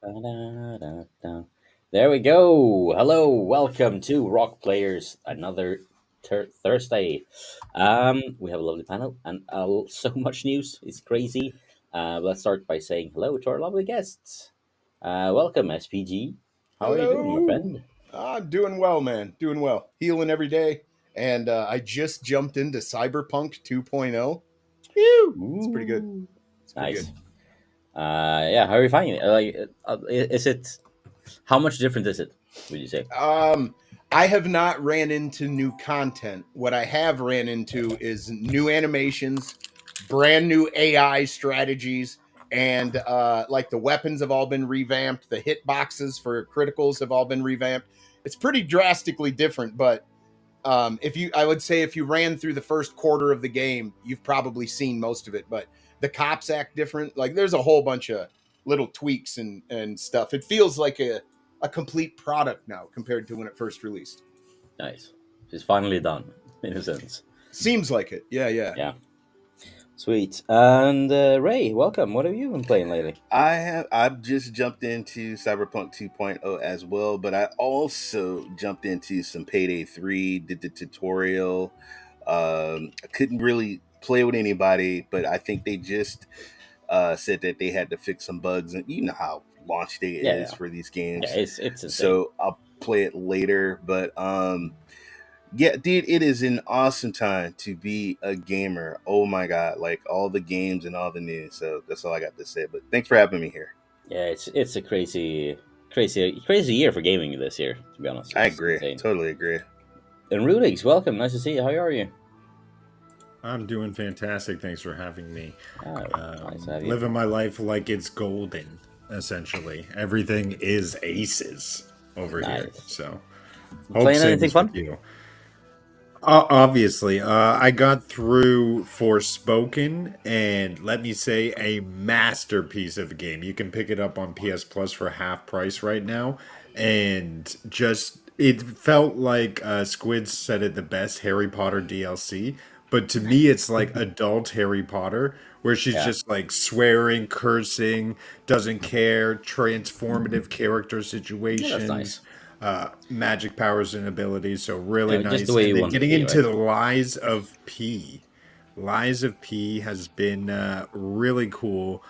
Da-da-da-da. There we go. Hello, welcome to Rock Players. Another Thursday. We have a lovely panel and so much news. It's crazy. Let's start by saying hello to our lovely guests. Welcome, SPG. How are you doing, my Hello. friend? I'm doing well, man. Doing well. Healing every day. And I just jumped into Cyberpunk 2.0. Phew! It's pretty good. Ooh, It's pretty good. nice. Yeah, how are you finding it? Is it? How much different is it? Would you say? I have not ran into new content. What I have ran into is new animations, brand new AI strategies, and like the weapons have all been revamped. The hit boxes for criticals have all been revamped. It's pretty drastically different, but I would say if you ran through the first quarter of the game, you've probably seen most of it. But the cops act different. Like there's a whole bunch of little tweaks and stuff. It feels like a complete product now compared to when it first released. Nice. It's finally done, in a sense. Seems like it. Yeah, yeah. Yeah. Sweet. And Ray, welcome. What have you been playing lately? I've just jumped into Cyberpunk 2.0 as well, but I also jumped into some Payday 3, did the tutorial. I couldn't really play with anybody, but I think they just said that they had to fix some bugs, and you know how launch day Yeah, is yeah, for these yeah. games. It's insane. So I'll play it later, but yeah, dude, it is an awesome time to be a gamer. Oh my god, like all the games and all the news. So that's all I got to say. But thanks for having me here. Yeah, it's a crazy year for gaming this year. To be honest, I it's agree. insane. Totally agree. And Rudix, welcome. Nice to see you. How are you? I'm doing fantastic. Thanks for having me. Oh, nice to have you. Living my life like it's golden, essentially. Everything is aces over here. Nice. So, Playing same anything is fun? with you. Obviously, I got through Forspoken, and let me say, a masterpiece of a game. You can pick it up on PS Plus for half price right now, and just it felt like Squid said it the best, Harry Potter DLC. But to me, it's like adult Harry Potter, where she's Yeah. just like swearing, cursing, doesn't care, transformative character Yeah, that's situations, nice. magic powers and abilities. So really Just the nice. way And you then want it to getting be, into right? the Lies of P. Lies of P has been really cool.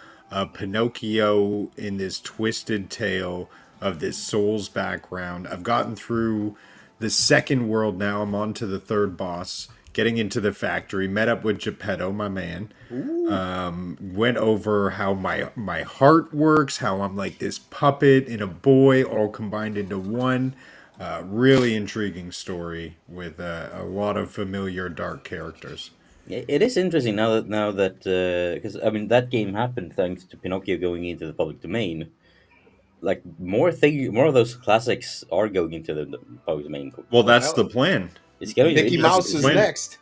Pinocchio in this twisted tale of this soul's background. I've gotten through the second world now. I'm on to the third boss. Getting into the factory, met up with Geppetto, my man. Ooh. Went over how my heart works, how I'm like this puppet and a boy all combined into one. Really intriguing story with a lot of familiar dark characters. It is interesting now that because I mean that game happened thanks to Pinocchio going into the public domain. Like more of those classics are going into the public domain Well, that's Well, the plan. it's getting Mickey interesting That's to Mouse the is see. plan. next.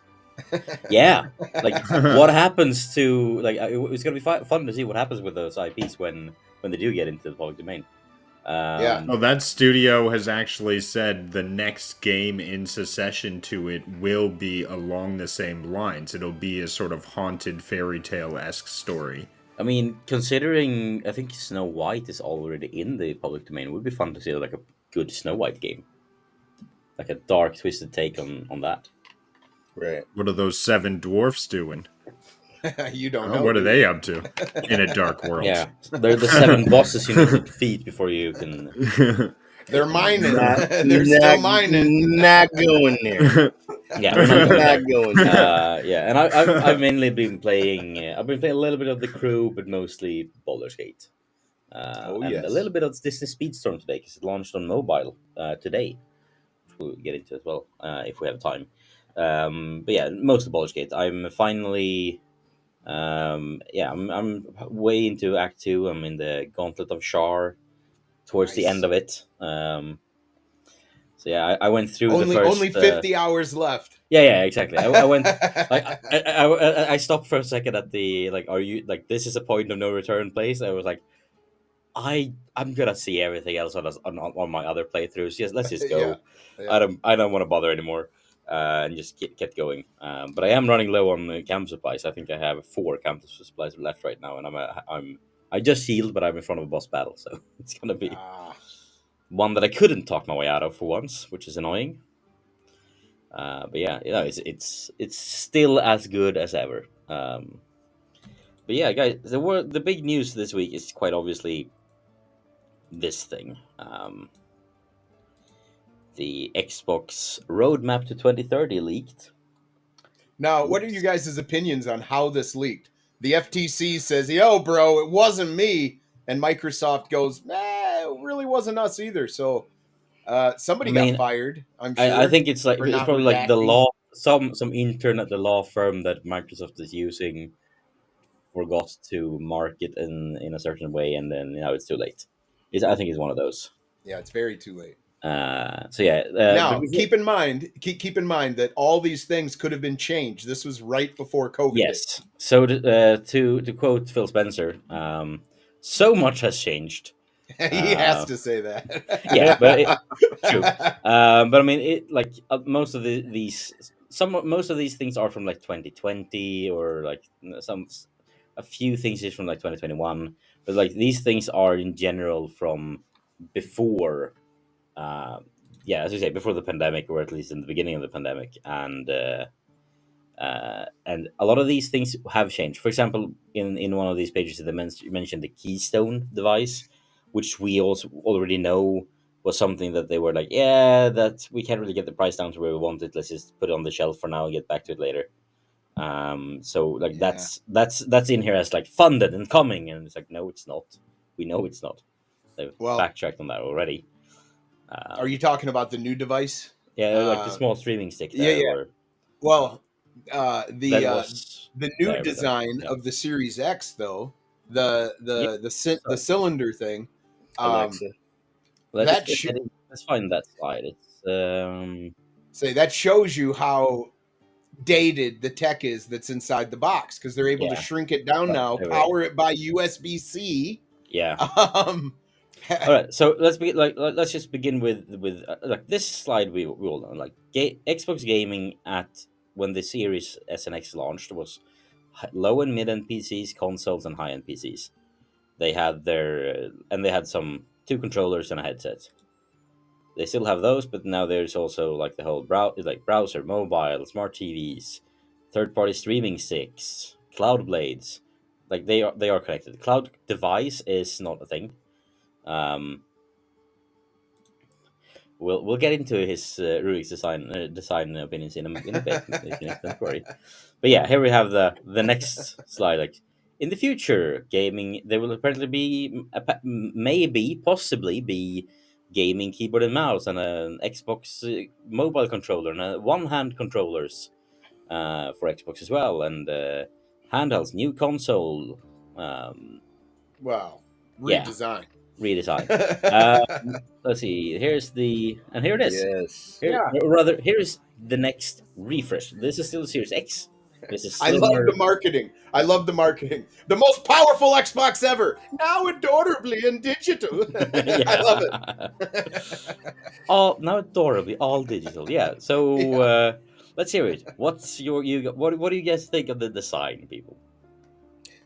Yeah, like what happens to it's gonna be fun to see what happens with those IPs when they do get into the public domain. Yeah. Oh, that studio has actually said the next game in succession to it will be along the same lines. It'll be a sort of haunted fairy tale esque story. I mean, considering I think Snow White is already in the public domain, it would be fun to see like a good Snow White game, like a dark, twisted take on that. Right. What are those seven dwarfs doing? You don't Oh, know, what are do they you? up to in a dark world? Yeah, they're the seven bosses you need to defeat before you can They're get them. mining. Not They're still not mining. not going there. Yeah, we're not We're going not there. going there. Yeah, and I've mainly been playing. I've been playing a little bit of the Crew, but mostly Baldur's Gate, Oh and a yes. little bit of Disney Speedstorm today because it launched on mobile today, which we'll get into as well if we have time. But yeah, most of Baldur's Gate. I'm finally. Yeah, I'm way into Act Two. I'm in the Gauntlet of Shar towards the end Nice. of it. So yeah, I went through the Only first. 50 hours left. Yeah, exactly. I went like I stopped for a second at the like. Are you like this is a point of no return place? I was like, I'm gonna see everything else on my other playthroughs. Yes, let's just Yeah. go. Yeah. I don't want to bother anymore. And just kept going. But I am running low on camp supplies. I think I have 4 camp supplies left right now, and I'm I just healed, but I'm in front of a boss battle, so it's gonna be Ah, one that I couldn't talk my way out of for once, which is annoying. But yeah, it's still as good as ever. But yeah, guys, the big news this week is quite obviously this thing. The Xbox roadmap to 2030 leaked. now, what are you guys' opinions on how this leaked? The FTC says, "Yo, bro, it wasn't me," and Microsoft goes, it really wasn't us either." So I somebody got mean, fired, I'm I sure, think for it's not probably like the reacting. law, some intern at the law firm that Microsoft is using forgot to mark it in a certain way, and then it's too late. I think it's one of those. Yeah, it's very too late. So yeah, but Now, keep in mind that all these things could have been changed. This was right before COVID hit. yes. So to quote Phil Spencer, so much has changed. He has Uh, to say that. yeah, but true. But I mean, it like most of most of these things are from like 2020 or like a few things is from like 2021. But like these things are in general from before. Uh, yeah, as you say, before the pandemic, or at least in the beginning of the pandemic, and a lot of these things have changed. For example, in one of these pages, they mentioned the Keystone device, which we also already know was something that they were like, yeah, that we can't really get the price down to where we want it. Let's just put it on the shelf for now and get back to it later. So like Yeah. that's in here as like funded and coming, and it's like no, it's not. We know it's not. They've Well, backtracked on that already. are you Um, talking about the new device? yeah, like the Uh, small streaming stick yeah, there, yeah. or Well, that the was new there, but then design yeah, of the Series X, though, yeah. the So cylinder thing, Alexa. let's that should let's find that slide. It's say that shows you how dated the tech is that's inside the box, because they're able to yeah, shrink it down now, there we go. power it by USB C. Yeah. Um, All right, so let's begin. Let's just begin with like this slide. We all know like Xbox gaming at when the Series S and X launched was low and mid end PCs, consoles, and high end PCs. They had their and they had some two controllers and a headset. They still have those, but now there's also like the whole browser, mobile, smart TVs, third party streaming sticks, cloud blades. Like they are connected. Cloud device is not a thing. Um, we'll get into his Rubik's design opinions in a bit. Don't worry. But yeah, here we have the next slide. Like in the future, gaming there will apparently be maybe possibly be gaming keyboard and mouse and an Xbox mobile controller and one hand controllers for Xbox as well, and handhelds, new console. Um, wow, yeah, redesign. redesign. Let's see. Here it is. Yes. Here, Yeah, or rather, here's the next refresh. This is still Series X. This is I love slimmer. the marketing. I love the marketing. The most powerful Xbox ever, now adorably in digital. I love Yeah. it. All now adorably, all digital. Yeah. So Yeah. let's hear it. What's what do you guys think of the design, people?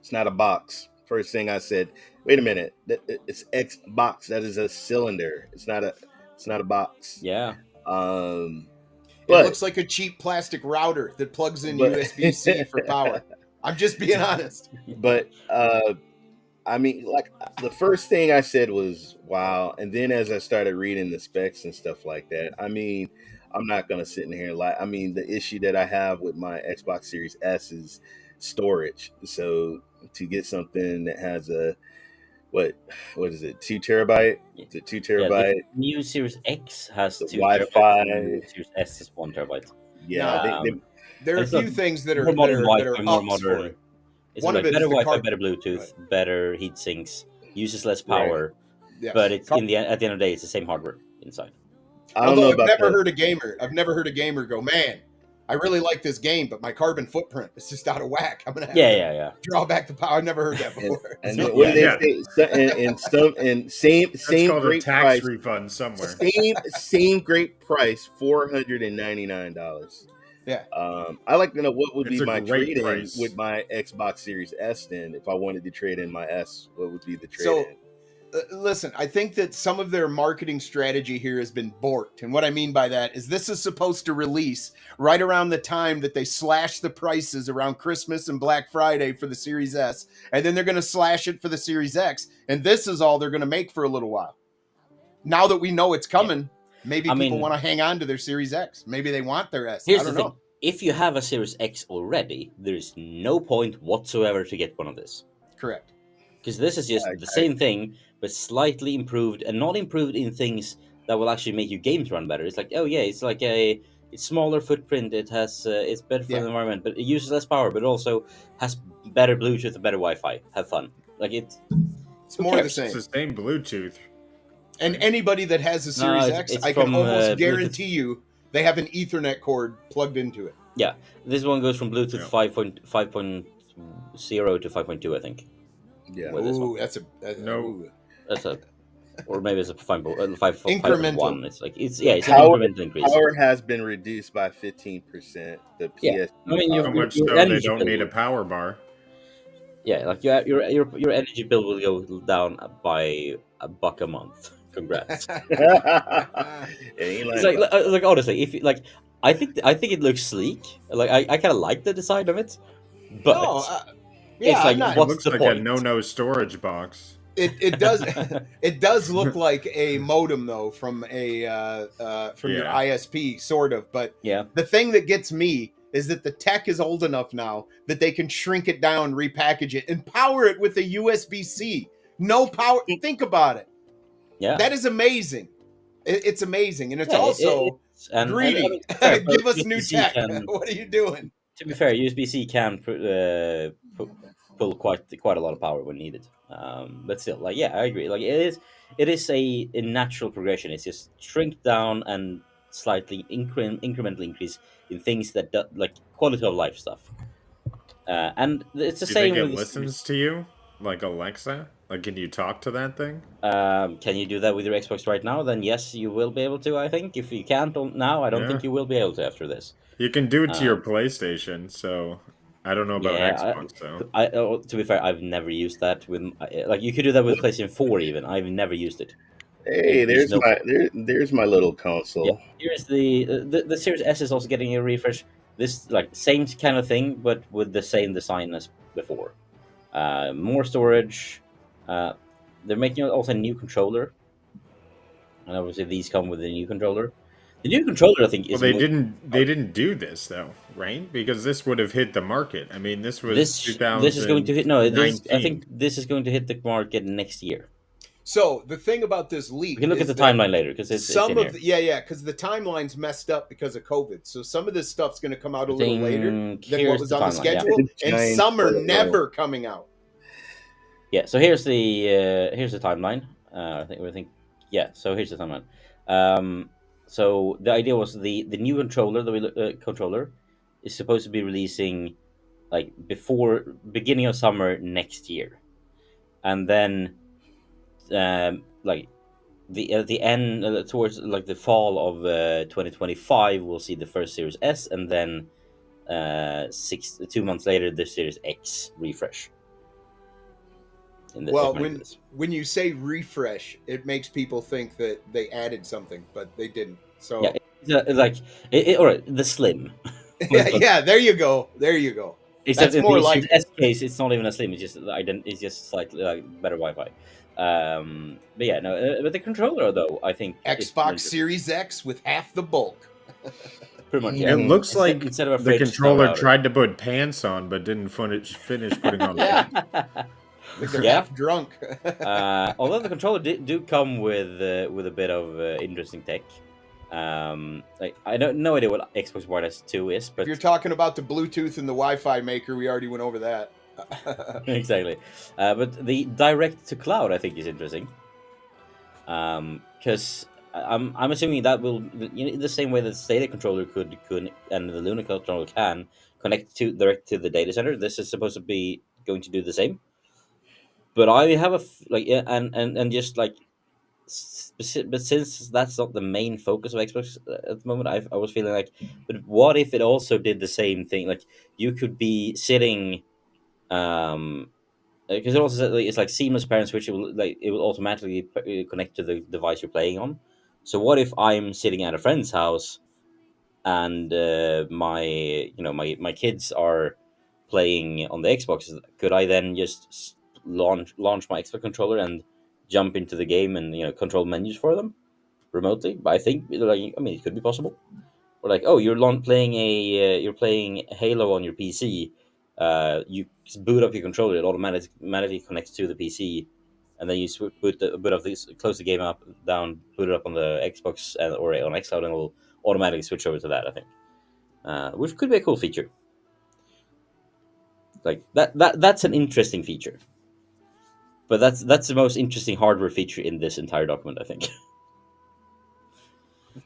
It's not a box. First thing I said, wait a minute. It's Xbox. That is a cylinder. It's not a box. Yeah. Um It but looks like a cheap plastic router that plugs in but USB-C for power. I'm just being honest. but I mean, like the first thing I said was wow, and then as I started reading the specs and stuff like that, I mean, I'm not gonna sit in here and lie. I mean, the issue that I have with my Xbox Series S is storage. So to get something that has a what what is it, 2 terabyte? Is it two Yeah. The terabyte? new Series X has The 2 terabytes. The new Wi-Fi, Series S is 1 terabyte. yeah, Now, they Um, there are and a it's not few things more modern that Wi-Fi, are more ups for modern. it. It's One of like it better is the Wi-Fi, card. better Go ahead. Bluetooth, better heat sinks, uses less right. power, but Yes. it's in the at the end of the day, it's the same hardware inside. I don't know Although I've about never the heard a gamer, go, man, I really like this game, but my carbon footprint is just out of whack. I'm gonna have Yeah, to yeah, yeah. draw back the power. I've never heard that and before. and So then what do Yeah, they Yeah, say? And same that's same called a great tax price. refund somewhere. Same great price, $499. Yeah. I like to know what would It's be a my great trade-in price. with my Xbox Series S. Then, if I wanted to trade in my S, what would be the So trade-in? listen, I think that some of their marketing strategy here has been borked. And what I mean by that is this is supposed to release right around the time that they slash the prices around Christmas and Black Friday for the Series S. And then they're going to slash it for the Series X. And this is all they're going to make for a little while. Now that we know it's coming, maybe I people mean, want to hang on to their Series X. Maybe they want their S. I here's the don't thing: know. if you have a Series X already, there's no point whatsoever to get one of this, Correct. because this is just the same thing but slightly improved, and not improved in things that will actually make your games run better. It's like, oh yeah, it's like it's smaller footprint. It has it's better for Yeah. the environment, but it uses less power, but also has better Bluetooth and better Wi-Fi. Have fun. Like It's who more of the cares? It's same. the same Bluetooth. And anybody that has a No, Series X, it's I can from almost Bluetooth. guarantee you they have an Ethernet cord plugged into it. Yeah, this one goes from Bluetooth Yeah. 5.0 to 5.2, I think. Yeah. With this one. Ooh, that's No. ooh. That's a, or maybe it's a 5.1. Incremental. It's like it's The it's an power incremental increase. power has been reduced by 15%. The Yeah. PS. I mean, So much your so they energy don't bill need a will- power bar. yeah, like your energy bill will go down by $1 a month. Congrats. It ain't It's lying about like honestly, if you, like, I think it looks sleek. Like I kind of like the design of it, but No, it's yeah, like, I'm not. It what's looks the like point? a no storage box. It does it does look like a modem though from a from your Yeah. ISP sort of, but Yeah. the thing that gets me is that the tech is old enough now that they can shrink it down, repackage it, and power it with a USB-C. No power. Think about it. Yeah. That is amazing. It's amazing, and it's Yeah, also and I greedy. mean, to be fair, Give us new USB-C tech. can, What are you doing? to be fair, USB-C can pull quite a lot of power when needed. But still, like, yeah, I agree. Like, it is a natural progression. It's just shrink down and slightly incremental increase in things that like quality of life stuff. And it's the Do you think same it with the listens to you? Like Alexa? Like, can you talk to that thing? can you do that with your Xbox right now? Then yes, you will be able to. I think if you can't now, I don't Yeah. think you will be able to after this. You can do it to your Um, PlayStation, so I don't know about Yeah, Xbox, though. to be fair, I've never used that with like you could do that with PlayStation 4 even. I've never used it. Hey, There's no point. there's my little Yeah, console. here's the Series S is also getting a refresh. This like same kind of thing, but with the same design as before. More storage. Uh, they're making also a new controller, and obviously these come with a new controller. The new controller, I think, Well, is they didn't do this though, right? Because this would have hit the market. I mean, this was this is going to hit. No, this I think 2019. this is going to hit the market next year. So the thing about this We leak can look at is the that timeline later because it's some in of here. because the timeline's messed up because of COVID. So some of this stuff's going to come out a I little later think than here's what was the on the timeline. Yeah, schedule, and Giant some are photo. never coming out. yeah. So here's the timeline. I think yeah. So here's the timeline. So the idea was the new controller, controller, is supposed to be releasing like before beginning of summer next year, and then like the end towards like the fall of 2025, we'll see the first Series S, and then 2 months later the Series X refresh. Well, According to this. when you say refresh, it makes people think that they added something, but they didn't. So Yeah, it's like all right, the slim. yeah, there you go. There you go. Except That's in more the like Series S case, it's not even a slim. It's just slightly like better Wi-Fi. But yeah, no. But the controller though, I think is more Xbox interesting. Series X with half the bulk. Pretty much, yeah. It looks like Instead of a the fridge, it's now a controller router. tried to put pants on, but didn't finish putting on Yeah. pants. Like they're Yeah. half drunk. Although the controller do come with a bit of interesting tech. Like I don't no idea what Xbox Wireless 2 is, If but you're talking about the Bluetooth and the Wi-Fi maker, we already went over that. exactly. But the direct to cloud, I think, is interesting. Because I'm assuming that will, in the same way that the Stadia controller could and the Luna controller can connect to direct to the data center. This is supposed to be going to do the same. But I have like yeah, and just like but since that's not the main focus of Xbox at the moment, I was feeling like, but what if it also did the same thing? Like you could be sitting, because it also said, like, it's like seamless parent switch. It will automatically connect to the device you're playing on. So what if I'm sitting at a friend's house and my my kids are playing on the Xbox? Could I then just launch my Xbox controller and jump into the game and control menus for them remotely? But I think, like, I mean, it could be possible. Or like, oh, you're playing Halo on your PC. You just boot up your controller; it automatically connects to the PC, and then you boot up this, close the game up, down, boot it up on the Xbox or on xCloud, and it will automatically switch over to that. I think, which could be a cool feature. Like that's an interesting feature. But that's the most interesting hardware feature in this entire document, I think.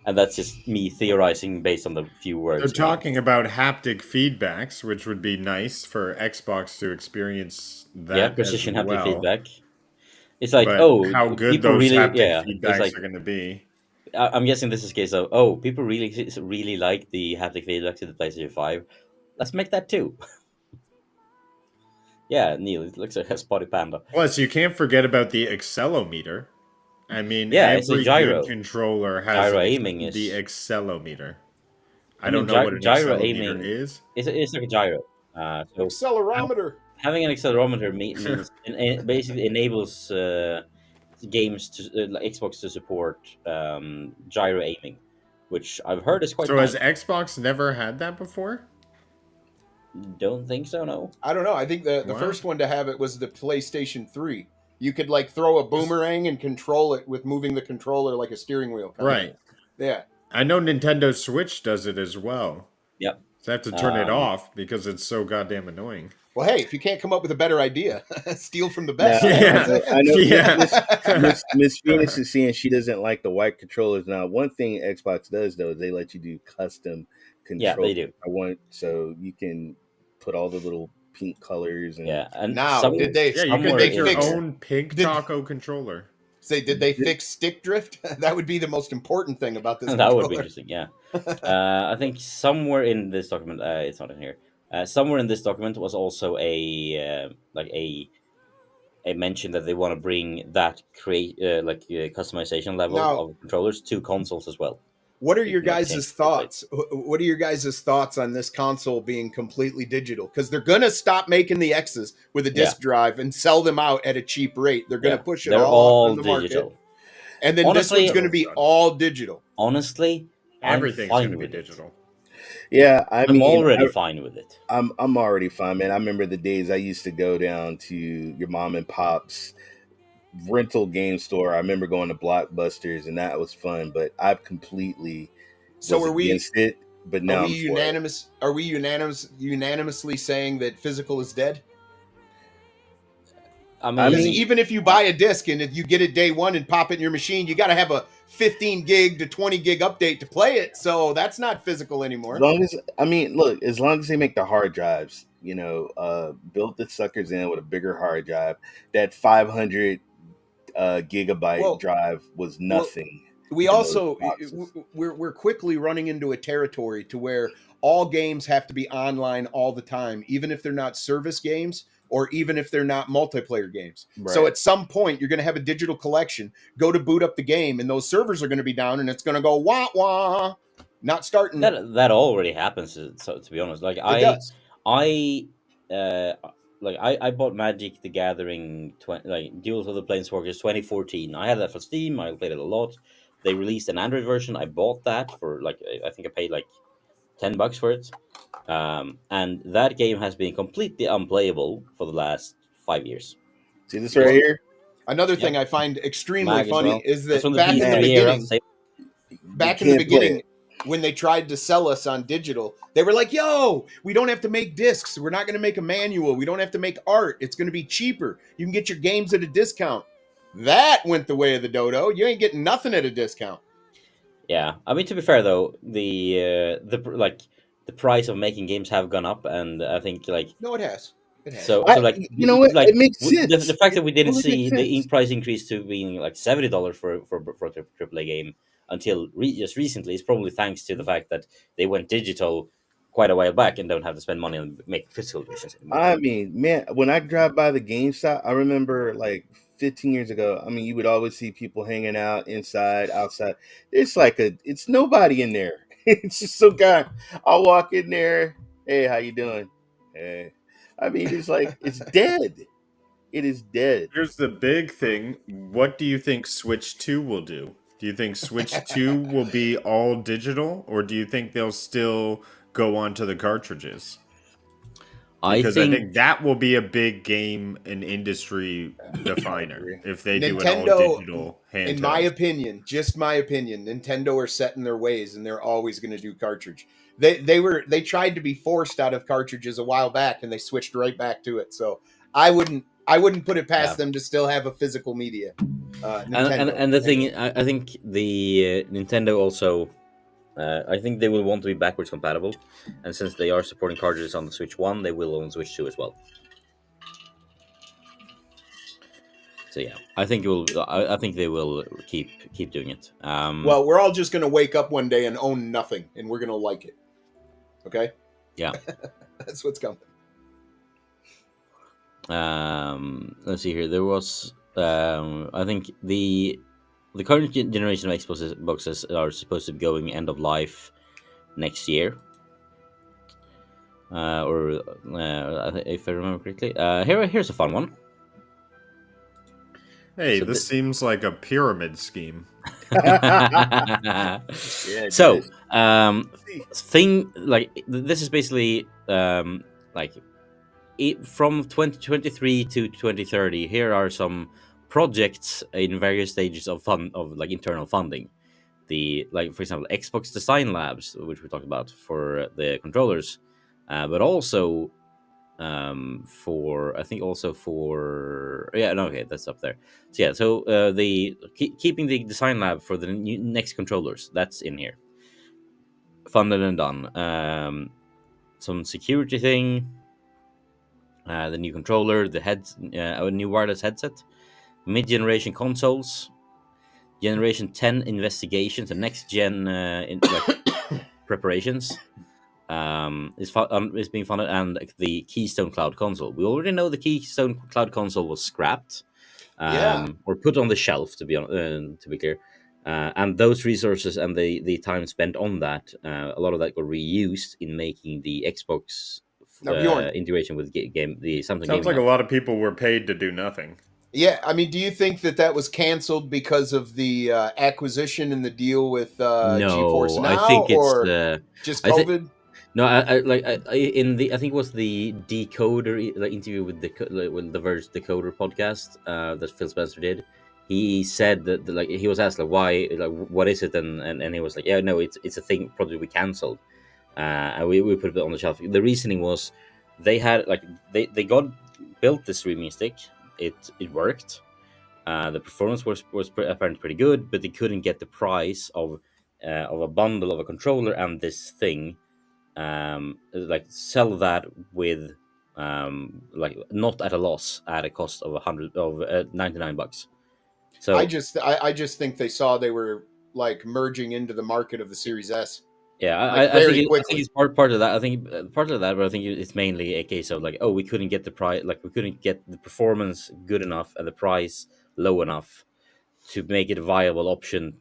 And that's just me theorizing based on the few They're words. talking about haptic feedbacks, which would be nice for Xbox to experience Yeah, that as precision haptic well. feedback. It's like, But oh, how good people those really, haptic yeah. It's feedbacks like, are going to be. I'm guessing this is a case of, oh, people really like the haptic feedback to the PlayStation 5. Let's make that too. Yeah, Neil, it looks like a spotty panda. Plus, you can't forget about the accelerometer. I mean, Yeah, it's a every good gyro. controller has Gyro aiming the is, accelerometer. I I don't mean, know what an gyro accelerometer aiming, is. it's like a gyro. So Accelerometer. having an accelerometer means basically enables games to like Xbox to support gyro aiming, which I've heard is quite So has nice. Xbox never had that before? Don't think so, no. I don't know. I think the Wow. first one to have it was the PlayStation 3. You could like throw a boomerang and control it with moving the controller like a steering wheel. Kind Right. Of. Yeah. I know Nintendo Switch does it as well. Yep. So I have to turn it off because it's so goddamn annoying. Well, hey, if you can't come up with a better idea, steal from the Now best. You know what I'm Yeah. I know Yeah. Miss Phoenix is saying she doesn't like the white controllers. Now, one thing Xbox does though is they let you do custom Yeah, control. they do. So you can put all the little pink colors and Yeah, and Now, did they? Yeah, you can somewhere they make your fix- own pink did- taco controller. Say, did they fix stick drift? That would be the most important thing about this. that would be controller. interesting. Yeah, I think somewhere in this document, it's not in here. Somewhere in this document was also a mention that they want to bring that customization level Now- of controllers to consoles as well. What are You your can, like, guys' change the thoughts? What are your guys' thoughts on this console being completely digital? Because they're gonna stop making the X's with a disk drive and sell them out at a cheap rate. They're gonna push it They're all off from the digital. market, and then Honestly, this one's gonna be all digital. Honestly, Everything's I'm going fine to be with it. digital. yeah. I'm already fine with it. I'm already fine, man. I remember the days I used to go down to your mom and pop's rental game store. I remember going to Blockbusters, and that was fun. But I've completely So was are we? against it. But now Are I'm we for it. unanimous? Are we unanimously saying that physical is dead? I Because mean, even if you buy a disc and if you get it day one and pop it in your machine, you got to have a 15 gig to 20 gig update to play it. So that's not physical anymore. As long as look, as long as they make the hard drives, build the suckers in with a bigger hard drive. That 500 gigabyte drive was nothing. We also we're quickly running into a territory to where all games have to be online all the time, even if they're not service games or even if they're not multiplayer games. Right. So at some point you're going to have a digital collection, go to boot up the game, and those servers are going to be down and it's going to go wah wah, not starting. that already happens. So to be honest, like does. I bought Magic the Gathering Duels of the Planeswalkers 2014. I had that for Steam. I played it a lot. They released an Android version. I bought that for I think I paid like $10 for it. And that game has been completely unplayable for the last 5 years. See this right here? Another thing I find extremely Mag as funny well. is That's that from back in the PS3 era, beginning, same- when they tried to sell us on digital, they were like, yo, we don't have to make discs. We're not going to make a manual. We don't have to make art. It's going to be cheaper. You can get your games at a discount. That went the way of the dodo. You ain't getting nothing at a discount. Yeah, I mean, to be fair though, the price of making games have gone up, and I think No, it has. It has So to. I, like you know what? It makes the sense. fact that It we didn't totally makes see the sense. price increase to being like $70 for a AAA game until just recently is probably thanks to the fact that they went digital quite a while back and don't have to spend money on making physical editions anymore. I mean, man, when I drive by the GameStop, I remember like 15 years ago. I mean, you would always see people hanging out inside, outside. It's nobody in there. It's just some guy. I'll walk in there. Hey, how you doing? Hey. I mean, it's like it's dead. It is dead. Here's the big thing. What do you think Switch 2 will do? Do you think Switch 2 will be all digital, or do you think they'll still go onto the cartridges? I Because I think think that will be a big game and industry I definer agree. if they do an all Nintendo, digital in my handheld. opinion, just my opinion, Nintendo are set in their ways, and they're always going to do cartridge. They tried to be forced out of cartridges a while back, and they switched right back to it. So I wouldn't put it yeah. past them to still have a physical media. and Nintendo. and the Anyway. thing I think the Nintendo also I think they will want to be backwards compatible, and since they are supporting cartridges on the Switch One, they will on Switch Two as well. So yeah, I think it will. I think they will keep doing it. Well, we're all just going to wake up one day and own nothing, and we're going to like it. Okay, yeah. that's what's coming. Let's see here. There was. I think the current generation of Xbox boxes are supposed to be going end of life next year. Or if I remember correctly, here's a fun one. Hey, So, this seems like a pyramid scheme. Yeah, it so does. See, thing like this is basically like from 2023 to 2030. Here are some projects in various stages of fund of like internal funding. The like for example Xbox Design Labs, which we talked about for the controllers, but also for I think also for yeah no okay that's up there. So yeah, so the keeping the design lab for the next controllers, that's in here, funded and done. Some security thing, the new controller, the a new wireless headset, mid-generation consoles, generation 10 investigations, and next gen like preparations is being funded, and the Keystone Cloud console. We already know the Keystone Cloud console was scrapped, Yeah. or put on the shelf, to be clear. And those resources and the time spent on that, a lot of that got reused in making the Xbox Now, Bjorn. integration with the Samsung Sounds Gaming like a Hub. lot of people were paid to do nothing. Yeah, I mean, do you think that was canceled because of the acquisition and the deal with GeForce No, I Now, think it's or just I think COVID? no, in the I think it was the Decoder like interview with with the Verge Decoder podcast that Phil Spencer did. He said that like he was asked like why like what is it, and he was like, yeah, no, it's a thing probably we cancelled, and we put it on the shelf. The reasoning was they had like they got built this streaming stick. It worked. The performance was apparently pretty good, but they couldn't get the price of a bundle of a controller and this thing, like sell that with like not at a loss at a cost of 99 bucks. I So just I just think they saw they were like merging into the market of the Series S yeah, like very I think quickly. it's part of that. I think part of that, but I think it's mainly a case of like, oh, we couldn't get the price, like we couldn't get the performance good enough and the price low enough to make it a viable option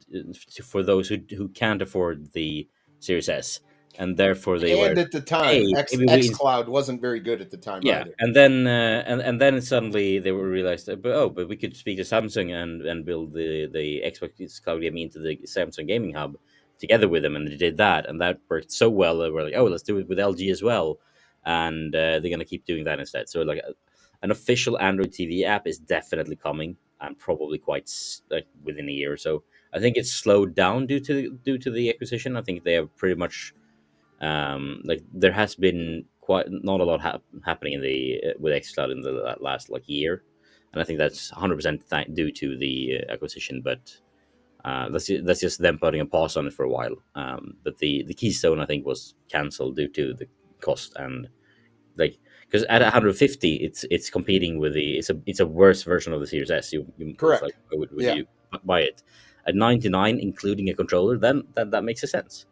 for those who can't afford the Series S, and therefore they were, And at the time, hey, X maybe we X Cloud wasn't very good at the time yeah, either. and then and then suddenly they were realized that, but we could speak to Samsung and build the Xbox Cloud Gaming into the Samsung Gaming Hub together with them, and they did that, and that worked so well that we're like, oh, let's do it with LG as well, and they're gonna keep doing that instead. So like an official Android TV app is definitely coming, and probably quite like within a year or so. I think it's slowed down due to the acquisition. I think they have pretty much like there has been quite not a lot happening in the with xCloud in the last like year, and I think that's 100% due to the acquisition. But that's just them putting a pause on it for a while. But the Keystone I think was cancelled due to the cost, and like because at 150, it's competing with it's a worse version of the Series S. It's like, Correct. why would Yeah. you buy it at 99, including a controller? Then that makes a sense.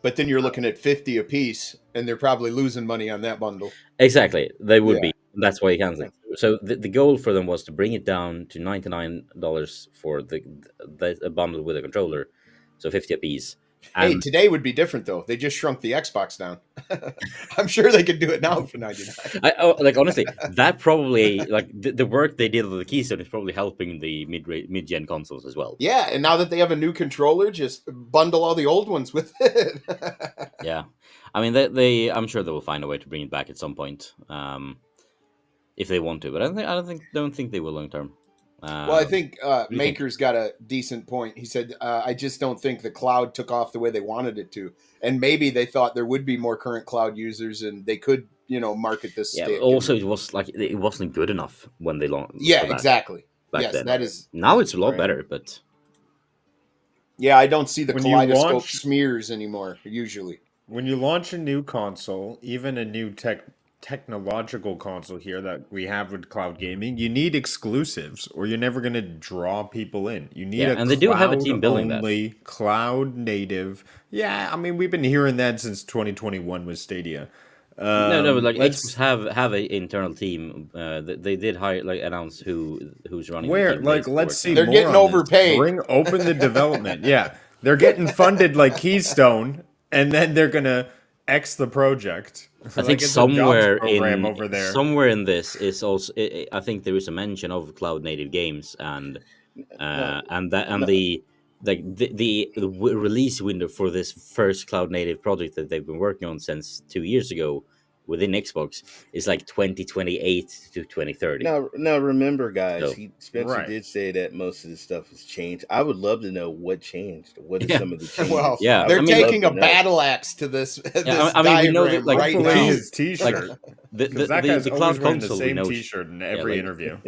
But then you're looking at 50 a piece, and they're probably losing money on that bundle. Exactly, they would Yeah. be. That's why you canceling. So the goal for them was to bring it down to $99 for the bundle with a controller, so 50 a piece. Hey, And today would be different though. They just shrunk the Xbox down. I'm sure they could do it now for 99. like honestly, that probably like the work they did with the Keystone is probably helping the mid gen consoles as well. Yeah, and now that they have a new controller, just bundle all the old ones with it. Yeah, I mean they I'm sure they will find a way to bring it back at some point, if they want to. But don't think they will long term. Well, I think do you think? Maker's got a decent point. He said, I just don't think the cloud took off the way they wanted it to. And maybe they thought there would be more current cloud users and they could, market this Yeah, stick. also and, it was like it wasn't good enough when they launched. yeah, for that exactly. back Yes, then. that is. Now it's a lot right. better, but Yeah, I don't see the When you kaleidoscope launch- smears anymore, usually. When you launch a new console, even a new technological console here that we have with cloud gaming, you need exclusives or you're never going to draw people in. You need yeah, a and they do have a team building that. only cloud native. Yeah, I mean we've been hearing that since 2021 with Stadia. No, but like let's Xbox have an internal team. They did hire announce who's running the where team. like let's see They're more getting on this. overpaid. Open the development. Yeah, they're getting funded like Keystone, and then they're gonna X the project. I think it's a jobs somewhere program over there. somewhere in this is also. I think there is a mention of cloud native games and the release window for this first cloud native project that they've been working on since 2 years ago within Xbox is like 2028 to 2030. Now remember, guys, So- Spencer Right. did say that most of the stuff has changed. I would love to know what changed. What are Yeah. some of the changes? Well, Yeah, they're I mean, taking a love to know. battle axe to this. this I mean, we know diagram that, like, right Hopefully now. his T-shirt. The Because that guy's the always cloud wearing the console we same know T-shirt in every like- interview.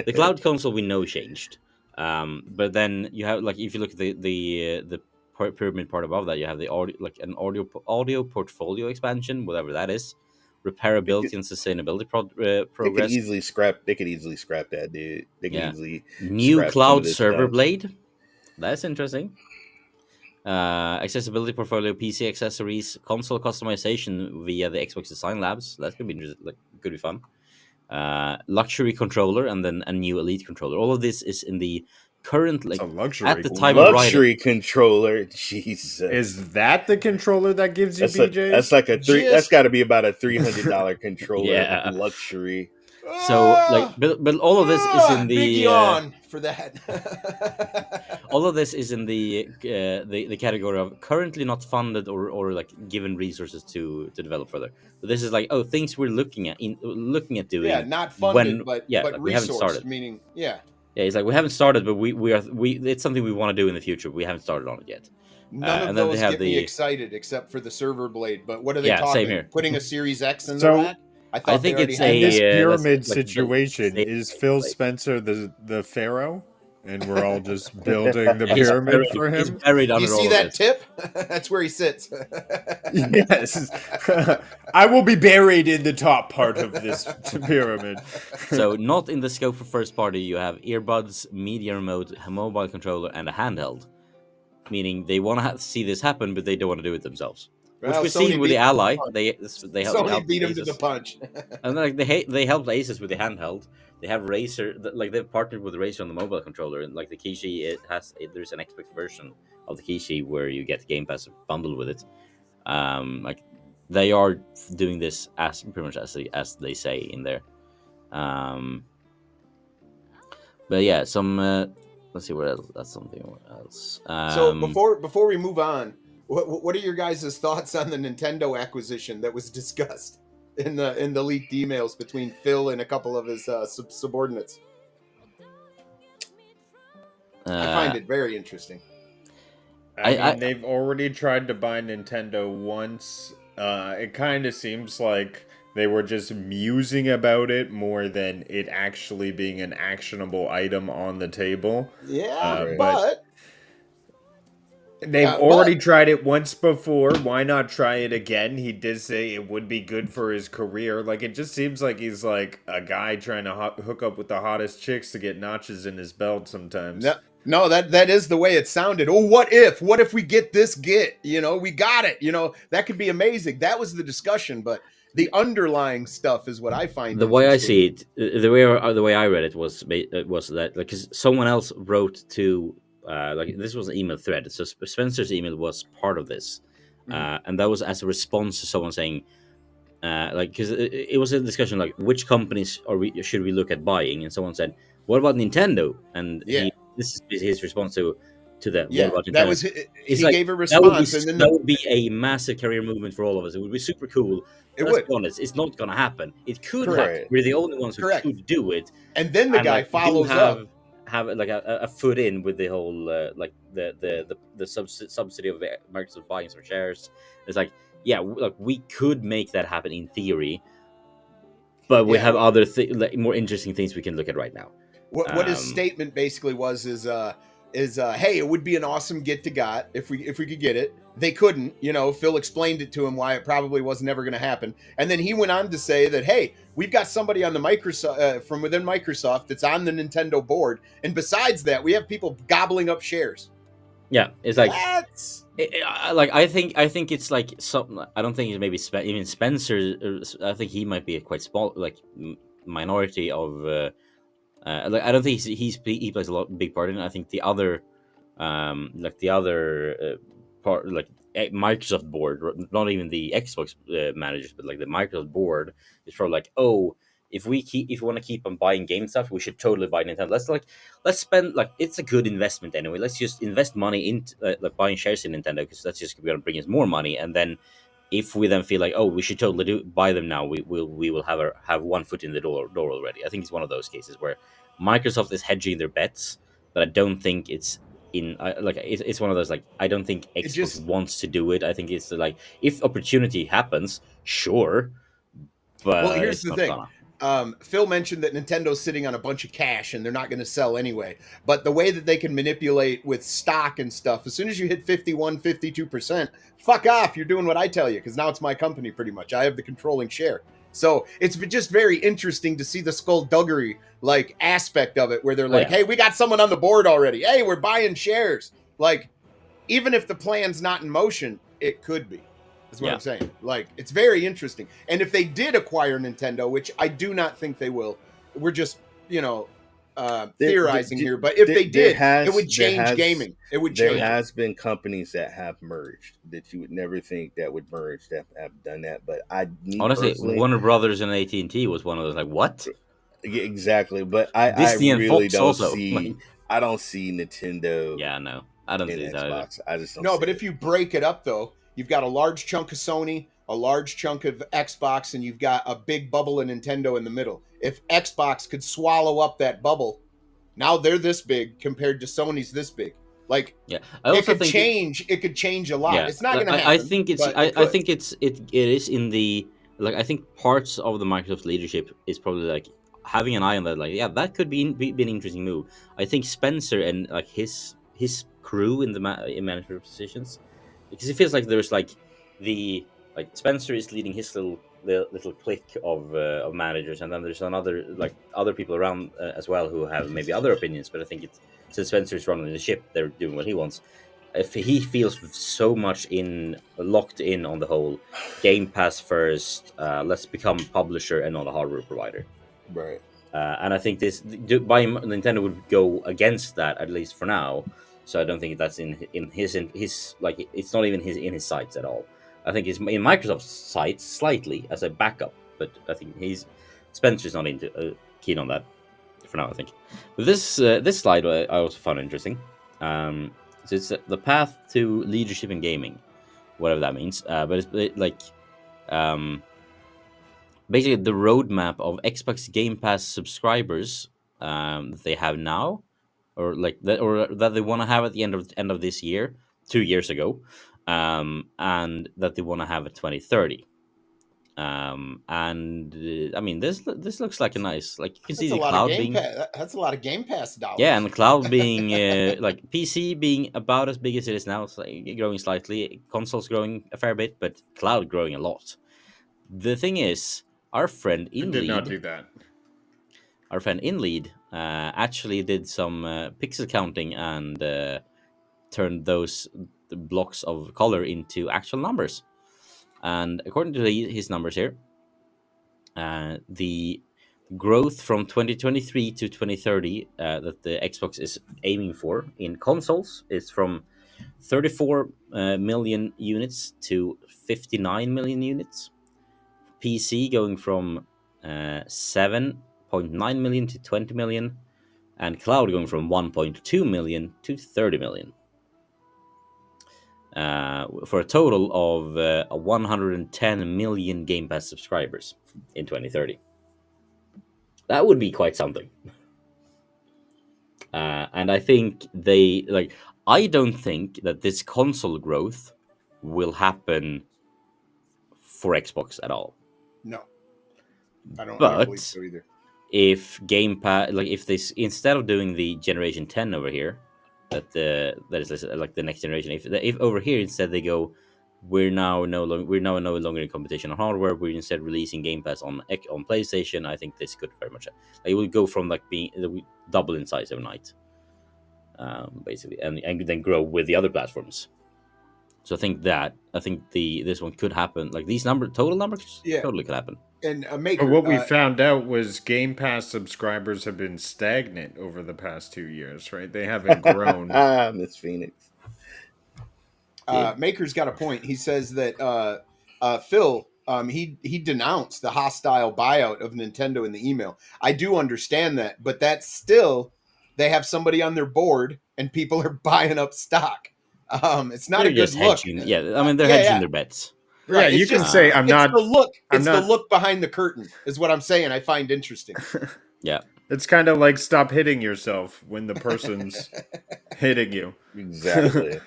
the cloud console we know changed, but then you have like if you look at the pyramid part above that, you have the audio like an audio portfolio expansion, whatever that is, repairability and sustainability They could progress, easily scrap. They could easily scrap that, dude. They could Yeah. easily new scrap some of cloud this server stuff. blade. That's interesting. Accessibility portfolio, PC accessories, console customization via the Xbox Design Labs. That could be could be fun. Luxury controller and then a new Elite controller. All of this is in the current It's like a luxury. at the time of writing. Luxury controller, Jesus. Is that the controller that gives you BJ? That's like a three. That's Just- got to be about a $300 controller. Yeah. Luxury. So like, but all of this is in Big the yawn for that. all of this is in the category of currently not funded or like given resources to develop further. But this is like things we're looking at doing. Yeah, not funded, but like, we haven't resourced, started. meaning yeah. Yeah, it's like we haven't started, but we it's something we want to do in the future. We haven't started on it yet. None of and then they those have get me the- excited except for the server blade. But what are they Yeah, talking? same here. Putting a Series X in So- the rack? I thought think they already it's had In this a, that. pyramid that's like situation, the- is Phil like- Spencer the pharaoh, and we're all just building the He's pyramid buried- for He's him? buried Do under you all see of that this. tip? That's where he sits. Yes, I will be buried in the top part of this pyramid. So not in the scope for first party. You have earbuds, media remote, a mobile controller, and a handheld. Meaning they want to see this happen, but they don't want to do it themselves. Which Well, we've Sony seen with beat the him to Ally. punch. They help Sony beat him to the Asus. punch. And like they helped Asus with the handheld. They have Razer, like they've partnered with Razer on the mobile controller, and like the Kishi, there's an Xbox version of the Kishi where you get Game Pass bundled with it. Like they are doing this as pretty much as they say in there. But yeah, some let's see what else. That's something else. So before we move on, what are your guys' thoughts on the Nintendo acquisition that was discussed in the leaked emails between Phil and a couple of his subordinates? I find it very interesting. I mean, they've already tried to buy Nintendo once. It kind of seems like they were just musing about it more than it actually being an actionable item on the table. Yeah, Right. but They've But already tried it once before. Why not try it again? He did say it would be good for his career. Like, it just seems like he's like a guy trying to hook up with the hottest chicks to get notches in his belt no, sometimes. no, that is the way it sounded. Oh, what if? What if we get this get? We got it. That could be amazing. That was the discussion, but the underlying stuff is what I find The way I interesting. see it, the way I read it was that, like, 'cause someone else wrote to, like, this was an email thread. So Spencer's email was part of this, Mhm. and that was as a response to someone saying, like, because it was a discussion like which companies should we look at buying, and someone said, "What about Nintendo?" And Yeah, this is his response to the "What yeah. about That Nintendo?" was It's he like gave a response, and then that would be a massive career movement for all of us. It would be super cool. it Let's would. be honest, it's not gonna happen. It could Correct, happen. Right. We're the only ones who correct. could do it, And then the and guy like we do follows up. have like a foot in with the whole like the subsidy of Microsoft buying some shares. It's like, yeah, like we could make that happen in theory, but we Yeah, have other like more interesting things we can look at right now. what his Um, statement basically was is hey, it would be an awesome get to got if we could get it. They couldn't. Phil explained it to him why it probably was never going to happen, and then he went on to say that, hey, we've got somebody on the Microsoft from within Microsoft that's on the Nintendo board, and besides that, we have people gobbling up shares. yeah, it's like That's like I think it's like something. I don't think it's maybe even Spencer. I think he might be a quite small like minority of. Like I don't think he plays a big part in it. I think the other, like the other part, like Microsoft board, not even the Xbox managers, but like the Microsoft board is probably like, oh, if we want to keep on buying game stuff, we should totally buy Nintendo. Let's spend, like, it's a good investment anyway. Let's just invest money into like buying shares in Nintendo, because that's just going to bring us more money. And then if we then feel like, oh, we should totally buy them now, we will have one foot in the door already. I think it's one of those cases where Microsoft is hedging their bets, but I don't think it's like it's one of those, like, I don't think it. Xbox Just wants to do it. I think it's like, if opportunity happens, sure, well, but here's it's the not thing. gonna. Phil mentioned that Nintendo's sitting on a bunch of cash and they're not going to sell anyway. But the way that they can manipulate with stock and stuff, as soon as you hit 51, 52%, fuck off. You're doing what I tell you, because now it's my company pretty much. I have the controlling share. So it's just very interesting to see the skullduggery like aspect of it, where they're Oh, like, yeah. hey, we got someone on the board already. Hey, we're buying shares. Like, even if the plan's not in motion, it could be. Is what Yeah. I'm saying. Like, it's very interesting. And if they did acquire Nintendo, which I do not think they will, we're just, theorizing here. But if they did, it would change gaming. It would there change it. has been companies that have merged that you would never think that would merge, that have done that. But me Honestly, personally, Warner Brothers and AT&T was one of those, like, what? yeah, exactly. But I Disney and really Fox don't also. see. I don't see Nintendo Yeah, no, I don't in see that either. Xbox. I just don't. No, see but it. if you break it up, though, you've got a large chunk of Sony, a large chunk of Xbox, and you've got a big bubble of Nintendo in the middle. If Xbox could swallow up that bubble, now they're this big compared to Sony's this big. Like, Yeah, I it also could think change. It could change a lot. yeah, It's not like, going to I happen. think it's but it I could. think it is in the, like, I think parts of the Microsoft leadership is probably like having an eye on that, like, yeah, that could be an interesting move. I think Spencer and like his crew in the in management positions, because it feels like there's like the, like, Spencer is leading his little clique of managers, and then there's another, like, other people around as well who have maybe other opinions. But I think it's, since Spencer's running the ship, they're doing what he wants. If he feels so much locked in on the whole Game Pass first, let's become publisher and not a hardware provider. Right. And I think buying Nintendo would go against that, at least for now. So I don't think that's in his like, it's not even in his sights at all. I think it's in Microsoft's sights slightly as a backup, but I think Spencer's not keen on that for now, I think. But this slide I also found interesting. So it's the path to leadership in gaming, whatever that means. But it's like, basically the roadmap of Xbox Game Pass subscribers that they have now, or like that, or that they want to have at the end of this year, 2 years ago, and that they want to have at 2030. And I mean, this looks like a nice, like you can see That's a the lot of cloud being, That's a lot of Game Pass dollars. yeah, and the cloud being like PC being about as big as it is now, it's like growing slightly, consoles growing a fair bit, but cloud growing a lot. The thing is, our friend I in did not do lead, that. actually did some pixel counting and turned those blocks of color into actual numbers. And according to his numbers here, the growth from 2023 to 2030 that the Xbox is aiming for in consoles is from 34 million units to 59 million units. PC going from 7.9 million to 20 million, and cloud going from 1.2 million to 30 million. For a total of 110 million Game Pass subscribers in 2030. That would be quite something. And I think they like. I don't think that this console growth will happen for Xbox at all. No, I don't believe But so either. if Game Pass, like if this, instead of doing the Generation 10 over here, that is like the next generation, if over here instead they go, we're now no longer in competition on hardware, we're instead releasing Game Pass on PlayStation. I think this could very much, like, it will go from like being double in size overnight, basically, and then grow with the other platforms. So I think this one could happen. Like these total numbers, Yeah. totally could happen. And a maker. But what we found out was Game Pass subscribers have been stagnant over the past 2 years, right? They haven't grown. Miss Phoenix. Maker's got a point. He says that Phil, he denounced the hostile buyout of Nintendo in the email. I do understand that, but that's still, they have somebody on their board and people are buying up stock. It's not They're a good just look. hedging. Yeah, I mean they're hedging their bets. Right. Yeah, you can say I'm not. The look. I'm It's not- the look behind the curtain, is what I'm saying. I find interesting. Yeah. It's kind of like stop hitting yourself when the person's hitting you. Exactly.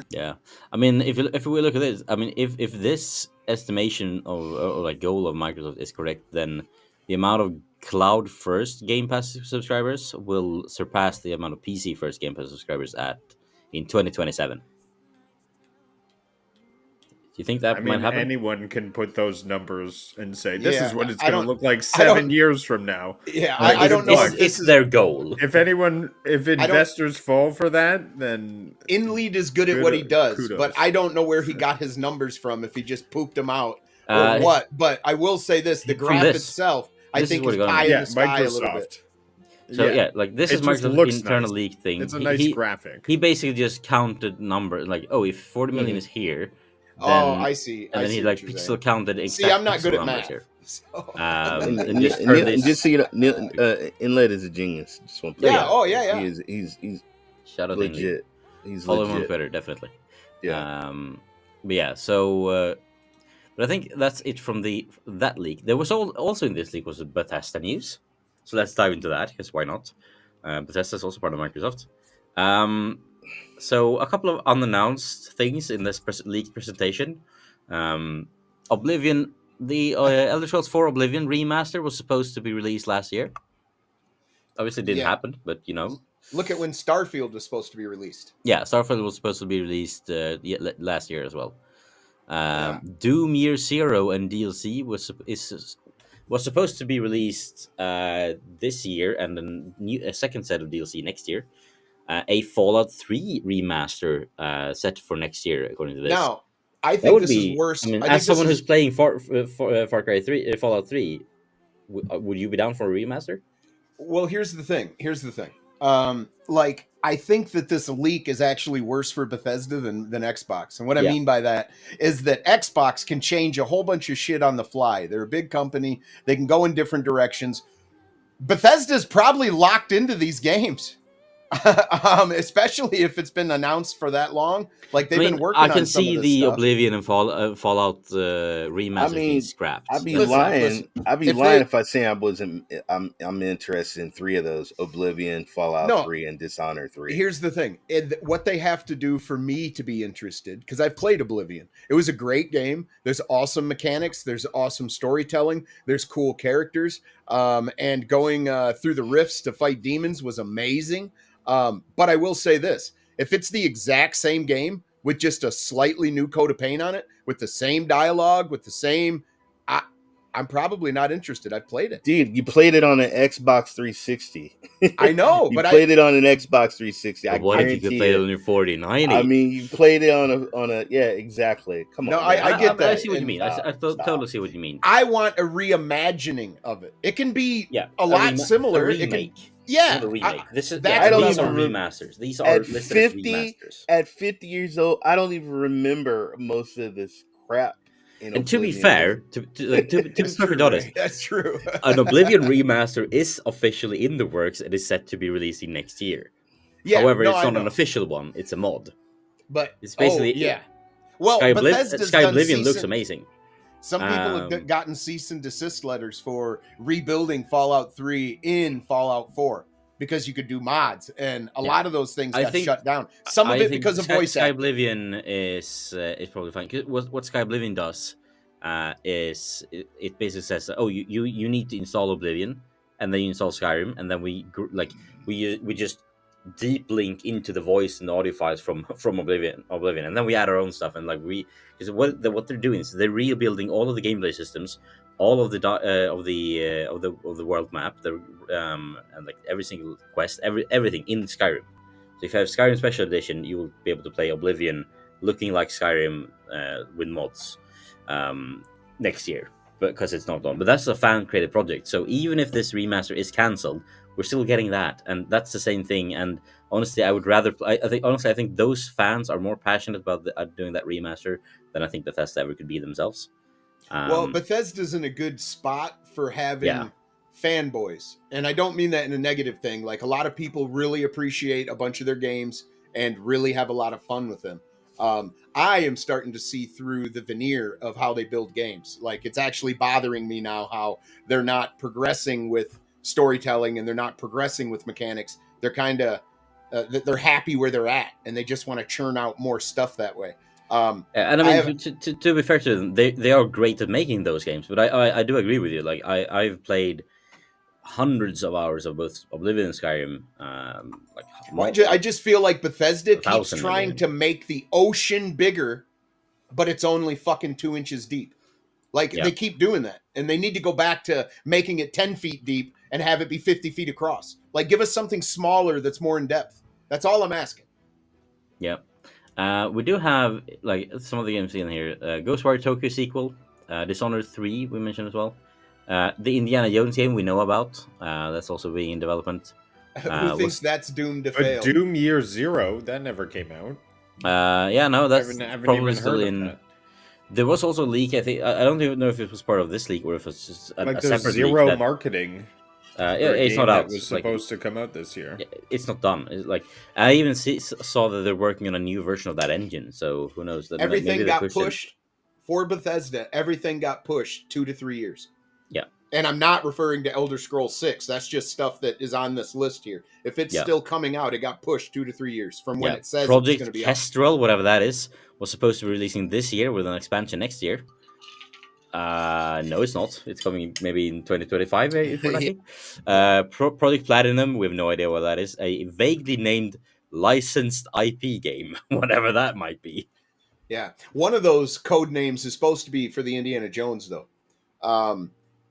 Yeah, I mean, if we look at this, I mean, if this estimation of or like goal of Microsoft is correct, then the amount of cloud first Game Pass subscribers will surpass the amount of PC first Game Pass subscribers in 2027. Do you think that I might mean, happen? anyone can put those numbers and say this Yeah, is what it's I going to don't- look like I don't- 7 years from now. Yeah, Like, I don't know if It's this is. their goal. If investors fall for that, then InLead is good at what he does, kudos. but I don't know where he got his numbers from, if he just pooped them out or Uh, what. But I will say this, the from graph this. itself, I This is think what is he got. pie in yeah, the sky a little bit. Microsoft. So yeah, like this It is just Microsoft's looks internal nice. leak thing. It's a nice graphic. He basically just counted numbers, like, oh, if 40 million is here, then, Oh, I see. and I then see he what like you're pixel saying. counted exact See, I'm not good pixel at numbers math. here. So- And just turned this. just so you know, Inlet is a genius. Just want to Yeah, oh, yeah. He's Shout out to Inlead. legit. He's Follow him on legit. Twitter, definitely. Yeah. But yeah, so but I think that's it from that leak. There was also in this leak was Bethesda news, so let's dive into that, because why not? Bethesda is also part of Microsoft. So a couple of unannounced things in this leaked presentation. Oblivion, the Elder Scrolls 4 Oblivion remaster was supposed to be released last year. Obviously, it didn't Yeah. happen, but you know. Look at when Starfield was supposed to be released. Yeah, Starfield was supposed to be released last year as well. Yeah. Doom Year Zero and DLC was supposed to be released this year, and then a second set of DLC next year. A Fallout 3 remaster set for next year, according to this. Now, I That think would this be is worse. I mean, I think as someone this who's playing Far Cry 3, Fallout 3, would you be down for a remaster? Well, here's the thing. Like, I think that this leak is actually worse for Bethesda than Xbox. And what I Yeah. mean by that is that Xbox can change a whole bunch of shit on the fly. They're a big company. They can go in different directions. Bethesda's probably locked into these games. Especially if it's been announced for that long. Like they've I been mean, working I can on some of see this the stuff. Oblivion and Fallout I remasters being mean, scrapped. I'd be That's fine. lying. Listen, I'd be if lying they if I say I wasn't. I'm interested in 3 of those: Oblivion, Fallout no, 3, and Dishonored 3. here's the thing. What they have to do for me to be interested, because I've played Oblivion. It was a great game. There's awesome mechanics. There's awesome storytelling. There's cool characters. And going through the rifts to fight demons was amazing. But I will say this. If it's the exact same game with just a slightly new coat of paint on it, with the same dialogue, with the same... I, I'm probably not interested. I've played it. Dude, you played it on an Xbox 360. I know, You but played it on an Xbox 360. I But what if you could guarantee play it you. on your 4090? I mean, you played it on a yeah, exactly. Come No, on, man. I get I that. see what you And mean. Stop, I stop. totally see what you mean. I want a reimagining of it. It can be Yeah, a lot a similar. It remake. can, yeah, Not a remake. This is that's I don't these what are I even want. remasters. These are At listed as 50 remasters. at 50 years old, I don't even remember most of this crap in And to be Oblivion. fair, to be It's perfectly true, honest, right? That's true. an Oblivion remaster is officially in the works and is set to be releasing next year. Yeah, However, no, it's I not an know. official one; it's a mod. But It's basically yeah. Well, Bethesda's Sky done Oblivion cease looks and- amazing. Some people have gotten cease and desist letters for rebuilding Fallout 3 in Fallout 4 because you could do mods, and a lot of those things I got think- shut down. Some of I it think because of Sky, voice Sky acting. Oblivion is probably fine. 'Cause what Sky Oblivion does is it basically says, oh, you need to install Oblivion, and then you install Skyrim, and then we just deep link into the voice and audio files from Oblivion, and then we add our own stuff, and like because what they're doing is they're rebuilding all of the gameplay systems, all of the of the world map, and like every single quest, everything in Skyrim. So if you have Skyrim Special Edition, you will be able to play Oblivion looking like Skyrim with mods next year, because it's not done. But that's a fan created project. So even if this remaster is cancelled, we're still getting that, and that's the same thing. And honestly, I would rather. I think those fans are more passionate about doing that remaster than I think Bethesda ever could be themselves. Well, Bethesda's in a good spot for having fanboys. And I don't mean that in a negative thing. Like, a lot of people really appreciate a bunch of their games and really have a lot of fun with them. I am starting to see through the veneer of how they build games. Like, it's actually bothering me now how they're not progressing with storytelling and they're not progressing with mechanics. They're kind of they're happy where they're at, and they just want to churn out more stuff that way. And I mean, to be fair to them, they are great at making those games. But I do agree with you. Like I've played hundreds of hours of both Oblivion and Skyrim. I just feel like Bethesda keeps 1,000 trying million. to make the ocean bigger, but it's only fucking 2 inches deep. Like, they keep doing that, and they need to go back to making it 10 feet deep and have it be 50 feet across. Like, give us something smaller that's more in depth. That's all I'm asking. Yeah. We do have like some of the games in here. Ghostwire Tokyo sequel, Dishonored 3 we mentioned as well. The Indiana Jones game we know about. That's also being in development. Who thinks that's doomed to fail? But Doom Year Zero, that never came out. That's I haven't probably even still heard of in. that. There was also a leak. I think I don't even know if it was part of this leak or if it's just a Like separate there's zero leak. marketing. It's not out. It was Like, supposed to come out this year. it's not done. It's like I even saw that they're working on a new version of that engine. So who knows? Everything got it. pushed for Bethesda. Everything got pushed 2 to 3 years. Yeah. And I'm not referring to Elder Scrolls 6. That's just stuff that is on this list here. If it's still coming out, it got pushed 2 to 3 years from when it says it's Project going to be out. Kestrel, whatever that is, was supposed to be releasing this year with an expansion next year. No, it's not. It's coming maybe in 2025, if we're lucky. Project Platinum, we have no idea what that is. A vaguely named licensed IP game, whatever that might be. Yeah. One of those code names is supposed to be for the Indiana Jones, though.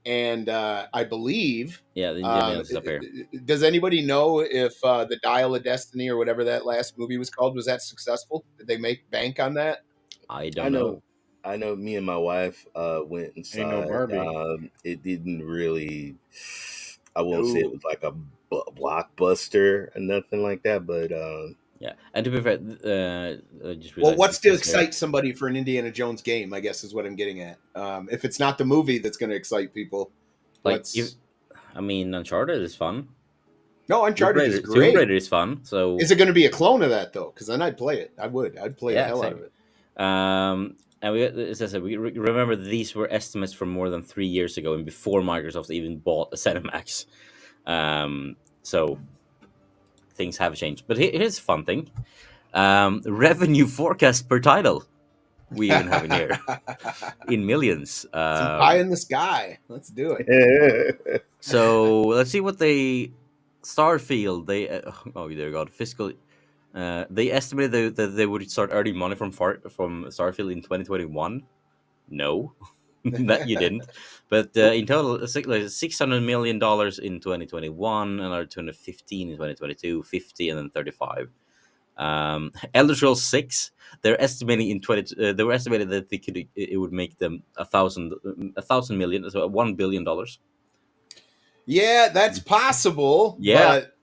And I believe... Yeah, the Indiana Jones is up here. Does anybody know if the Dial of Destiny or whatever that last movie was called, was that successful? Did they make bank on that? I don't know. I know me and my wife went and saw Ain't no Barbie. it didn't really, I won't say it was like a blockbuster or nothing like that, but Yeah, and to be fair, I just Well, realized what's to this here. excite somebody for an Indiana Jones game, I guess is what I'm getting at. If it's not the movie that's going to excite people, Like, I mean, Uncharted is fun. No, Tomb Uncharted is Raider, Tomb great. Raider is fun. So Is it going to be a clone of that though? Because then I'd play it. I'd play the hell out same. of it. And as I said, we remember these were estimates from more than 3 years ago, and before Microsoft even bought the ZeniMax. So things have changed. But here's a fun thing: revenue forecast per title. We even have in here in millions. Some pie in the sky. Let's do it. So let's see what they Starfield. They oh dear God, fiscal. They estimated that they would start earning money from Starfield in 2021. No, that you didn't. But in total, like $600 million in 2021, another 215 in 2022, 50, and then 35. Elder Scrolls 6, they're estimating in 20. They were estimated that it would make them a thousand million, so $1 billion. Yeah, that's possible. Yeah. But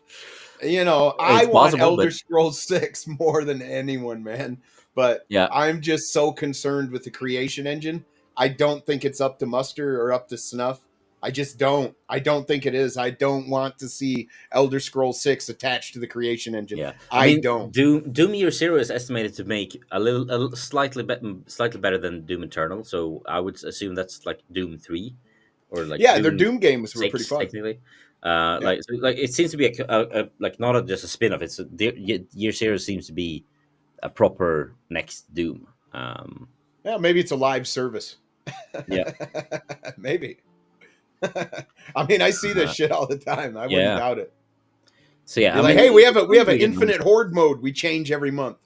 I It's want possible, Elder but Scrolls 6 more than anyone, man. But yeah, I'm just so concerned with the creation engine. I don't think it's up to muster or up to snuff. I just don't. I don't think it is. I don't want to see Elder Scrolls 6 attached to the creation engine. yeah. I don't. Doom Year Zero is estimated to make slightly better than Doom Eternal. So I would assume that's like Doom 3 or like Yeah, their Doom games were 6 pretty fun. technically. Yeah. Like it seems to be like not just a spin-off. It's Year Zero seems to be a proper next Doom. Yeah, maybe it's a live service. Yeah. Maybe. I mean, I see this shit all the time. I wouldn't doubt it. So yeah, You're like, hey, we have an infinite horde mode. We change every month.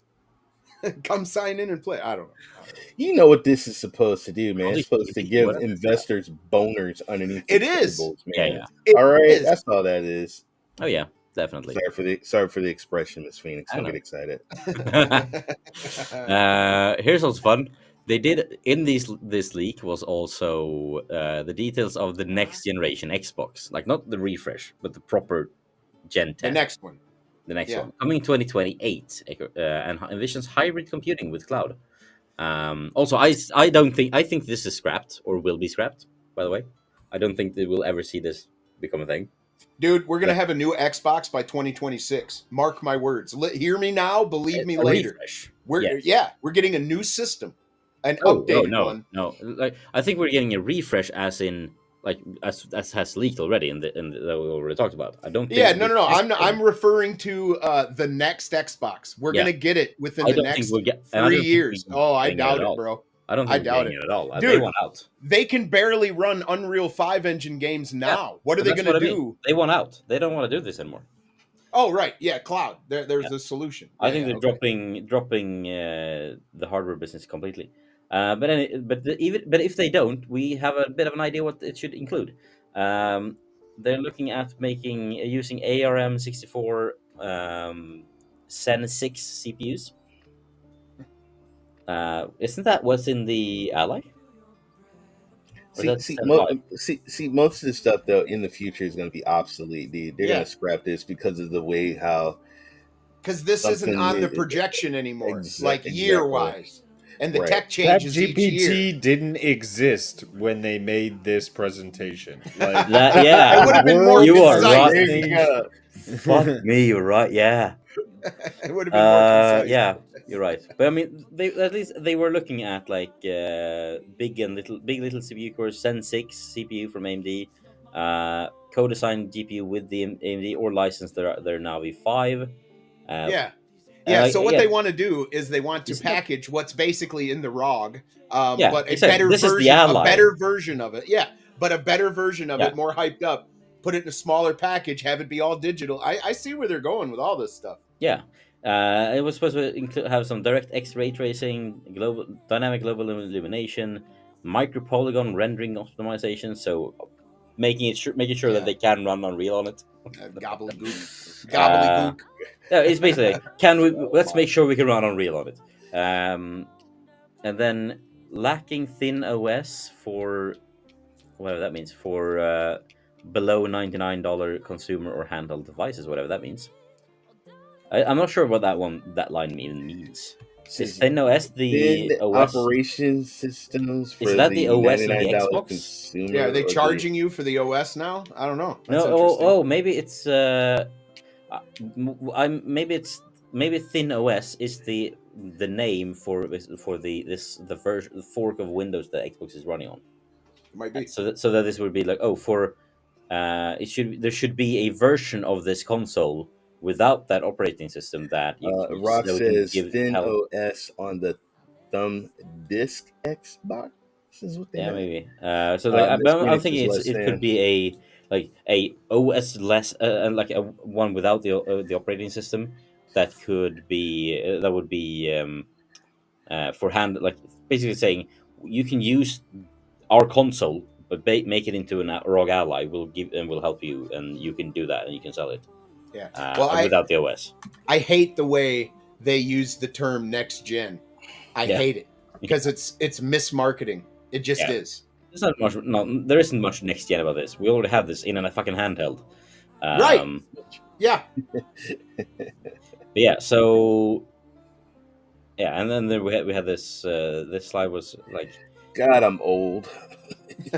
Come sign in and play. I don't know. You know what this is supposed to do, man? It's supposed to give whatever. investors boners underneath It the is. tables, man. Yeah. All right, is. that's all that is. Oh yeah, definitely. Sorry for the expression, Miss Phoenix. I Don't know. get excited. Here's what's fun. They did in this leak was also the details of the next generation Xbox, like not the refresh, but the proper Gen 10. The next one. The next one coming 2028, and envisions hybrid computing with cloud. Also, I don't think I think this is scrapped or will be scrapped. By the way, I don't think they will ever see this become a thing. Dude, we're gonna have a new Xbox by 2026. Mark my words. Hear me now, believe me later. Refresh. We're getting a new system, an updated one. No, like I think we're getting a refresh, as in like as has leaked already, and that we already talked about. I don't. Think No. I'm referring to the next Xbox. We're gonna get it within the next 3 years. Oh, I doubt it, bro. I don't think I doubt it at all. Dude, they want out. They can barely run Unreal 5 engine games now. Yeah, what are they going to do? I mean. They want out. They don't want to do this anymore. Oh, right. Yeah, cloud. There's a solution. I think they're dropping the hardware business completely. But if they don't, we have a bit of an idea what it should include. They're looking at using ARM 64 Zen 6 CPUs. Isn't that what's in the Ally? See, most of this stuff though in the future is going to be obsolete, dude. They're going to scrap this because of the way because this isn't on the projection anymore, like year wise, and the tech changes each year. GPT didn't exist when they made this presentation. Like, it would have been more. You are concise. right. Fuck me, you're right. Yeah. It would have been more concise. Yeah, you're right. But I mean, at least they were looking at like big little CPU cores, Zen 6 CPU from AMD, co-designed GPU with the AMD or licensed their Navi 5. So what they want to do is they want to package what's basically in the ROG, but a better version of it. Yeah, but a better version of it, more hyped up. Put it in a smaller package, have it be all digital. I see where they're going with all this stuff. Yeah, it was supposed to have some DirectX ray tracing, dynamic global illumination, micro polygon rendering optimization. So making sure that they can run Unreal on it. Gobbledygook. Yeah, it's basically let's make sure we can run Unreal on it. And then lacking thin OS for whatever that means for below $99 consumer or handheld devices, whatever that means. I'm not sure what that line even means. Is thin OS the OS operation systems? Is that the OS of the Xbox? Consumer, are they charging you for the OS now? I don't know. That's maybe it's I'm maybe Thin OS is the name for the version the fork of Windows that Xbox is running on. It might be. So that this would be like, oh, for there should be a version of this console without that operating system that Rock that we can says give Thin help. OS on the thumb disk Xbox. This is what they Yeah, meant. maybe. So like, Miss but I'm Phoenix is thinking less it could than. be a OS less like a one without the operating system that could be that would be for hand, like basically saying you can use our console but make it into a ROG ally. Will give and will help you, and you can do that and you can sell it Yeah. Well, without the OS. I hate the way they use the term next gen. I Yeah, hate it yeah, because it's mismarketing. It just yeah. is. There's not much. No, there isn't much next gen about this. We already have this in a fucking handheld. Right. Um, Yeah. but yeah, so yeah, and then we had this this slide was like, God, I'm old.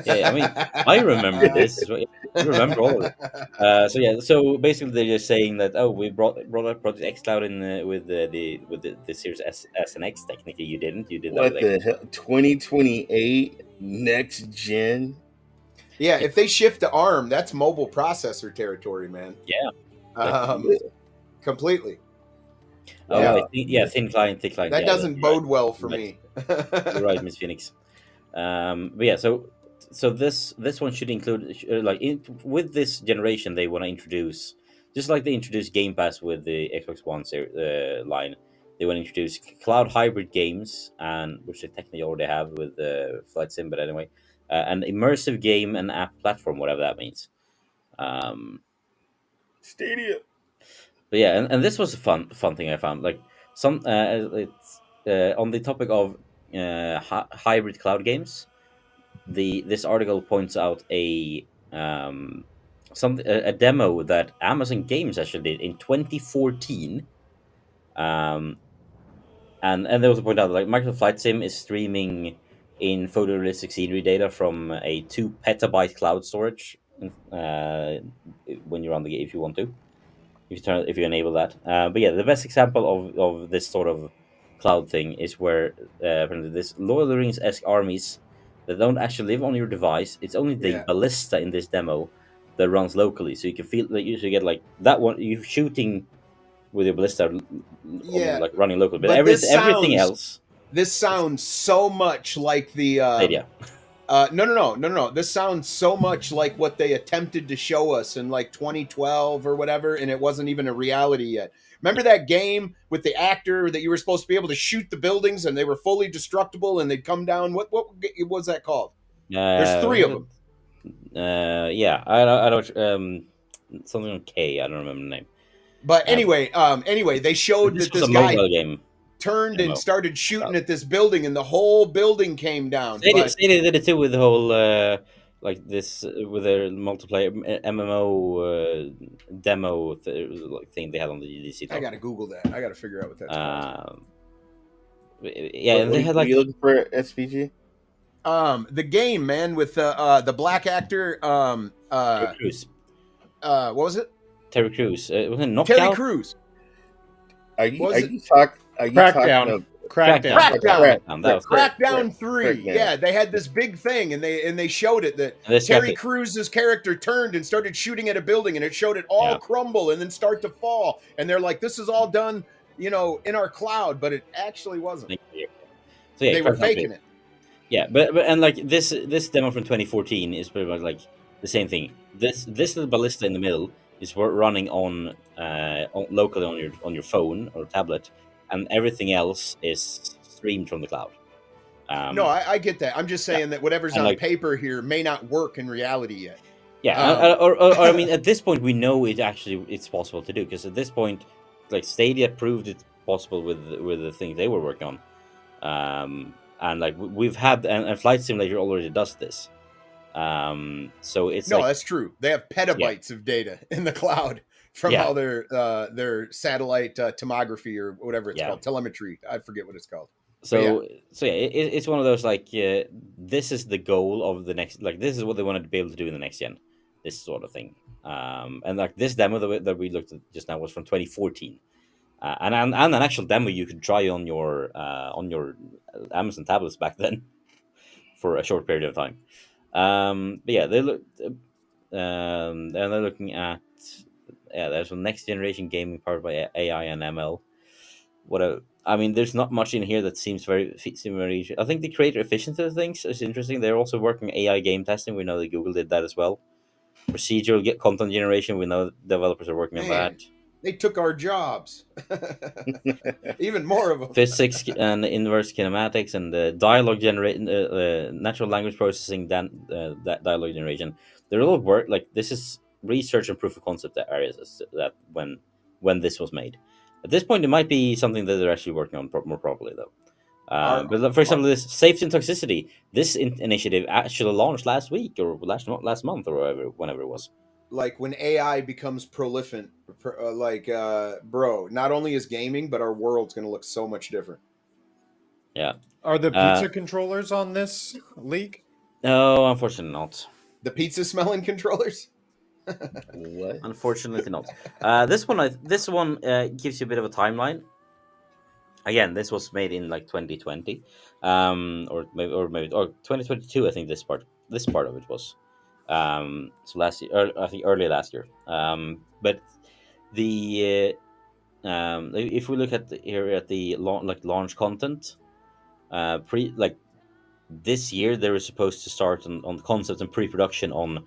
yeah, I mean, I remember this. So, yeah, I remember all of it. So yeah, so basically they're just saying that, oh, we brought up Project X Cloud in with the Series S and X. Technically, you didn't. You did that with What the Xbox hell? One. 2028 next gen. Yeah, Yeah, if they shift to ARM, that's mobile processor territory, man. yeah. Like, Um, completely. oh Yeah, right, yeah, thick client. that Yeah, doesn't you're right. bode well for You're right. me. You're right, Miss Phoenix. But yeah, so this one should include with this generation they want to introduce, just like they introduced Game Pass with the Xbox One line. They want to introduce cloud hybrid games, and which they technically already have with Flight Sim, but anyway, an immersive game and app platform, whatever that means. Um, Stadia. but yeah, and this was a fun thing I found. Like it's on the topic of hybrid cloud games. This article points out a demo that Amazon Games actually did in 2014. Um, and they also point out like Microsoft Flight Sim is streaming in photorealistic scenery data from a 2 petabyte cloud storage when you're on the game if you want to, if you enable that. But yeah, the best example of this sort of cloud thing is where apparently this Lord of the Rings esque armies that don't actually live on your device. It's only the Yeah, ballista in this demo that runs locally, so you can feel like you usually get like that one. You're shooting with your ballista on yeah, like running local, but but everything else, this sounds so much like the Stadia. no. This sounds so much like what they attempted to show us in like 2012 or whatever, and it wasn't even a reality yet. Remember that game with the actor that you were supposed to be able to shoot the buildings and they were fully destructible and they'd come down? What was that called? There's three Was of it? them. Yeah, I don't something on K. I don't remember the name. But Uh, anyway, they showed this that was this a guy mobile game turned and demo. started shooting at this building and the whole building came down. But Stadia did it too with the whole like this with their multiplayer MMO demo like thing they had on the GDC I talk. gotta Google that. I gotta figure out what that's called. Yeah, and they had What are like you looking for? SPG. The game, man, with the black actor, Terry Crews. what was it? Terry Crews. Was it Terry Knockout? Crews. Are What you was are it? you talk are you talking Crackdown. about Crackdown. Crackdown. That was Crack- Crackdown 3. Crackdown. Yeah, they had this big thing and they showed it that And this Terry got it. Crews' character turned and started shooting at a building and it showed it all Yeah. crumble and then start to fall. And they're like, this is all done, in our cloud, but it actually wasn't. So yeah, They were Crackdown faking 3. it. Yeah, but and like this demo from 2014 is pretty much like the same thing. This little ballista in the middle is running locally on your phone or tablet, and everything else is streamed from the cloud. No, I get that. I'm just Yeah, saying that whatever's and on like paper here may not work in reality yet. yeah, or I mean, at this point we know it's possible to do because at this point, like Stadia proved it's possible with the things they were working on. And like we've had and Flight Simulator already does this. So it's No, like that's true. They have petabytes of data in the cloud from Yeah. all their satellite tomography or whatever it's Yeah. called, telemetry. I forget what it's called. so yeah, it's one of those like this is the goal of the next, like this is what they wanted to be able to do in the next gen, this sort of thing. And like this demo that we looked at just now was from 2014, and an actual demo you could try on your Amazon tablets back then for a short period of time. But yeah, they look, and they're looking at, yeah, there's a next generation gaming powered by AI and ML. I mean, there's not much in here that seems very. I think the creator efficiency of things is interesting. They're also working AI game testing. We know that Google did that as well. Procedural get content generation. We know developers are working on that. Man, they took our jobs. Even more of them. Physics and inverse kinematics and dialogue generation, natural language processing, that dialogue generation. They're all work like this is research and proof of concept areas that when this was made. At this point, it might be something that they're actually working on more properly though. Our, But for our example, this safety and toxicity, this initiative actually launched last week or last month or whenever it was. like when AI becomes prolific, bro, not only is gaming, but our world's going to look so much different. Yeah. Are the Uh, pizza controllers on this leak? No, unfortunately not. The pizza smelling controllers? What? Unfortunately not. This one gives you a bit of a timeline. Again, this was made in like 2020, or 2022. I think this part of it was. So last year, I think early last year. But the if we look at here at the launch content, pre like this year they were supposed to start on concept and pre-production on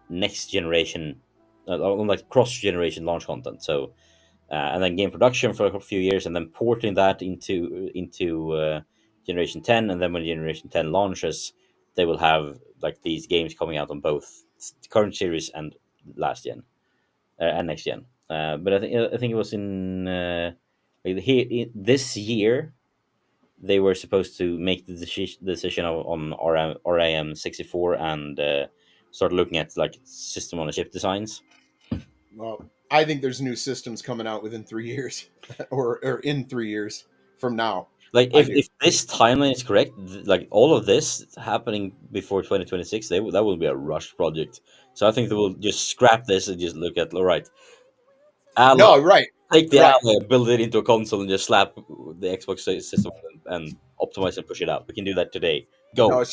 next generation, on like cross generation launch content. So and then game production for a few years, and then porting that into generation 10, and then when generation 10 launches, they will have like these games coming out on both current series and last gen and next gen. But I think it was in this year they were supposed to make the decision on RAM 64 and start looking at like system on a chip designs. Well, I think there's new systems coming out within 3 years, or in 3 years from now. Like I if do. this timeline is correct, like all of this happening before 2026, that will be a rushed project. So I think they will just scrap this and just look at, all right, Ally, No, right, take the right. Ally, build it into a console, and just slap the Xbox system and optimize and push it out. We can do that today. No, Go. it's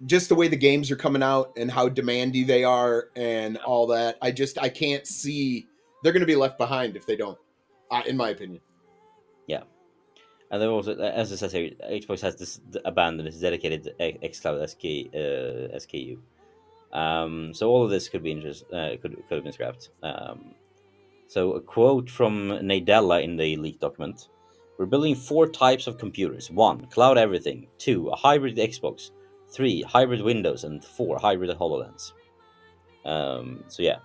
just the way the games are coming out and how demandy they are and all that. I can't see they're going to be left behind if they don't. In my opinion. Yeah. And then also, as I said here, Xbox has this abandoned its dedicated xCloud SKU. So all of this could be could have been scrapped. So a quote from Nadella in the leaked document: "We're building 4 types of computers: 1, cloud everything; 2, a hybrid Xbox; 3, hybrid Windows; and 4, hybrid HoloLens." So yeah,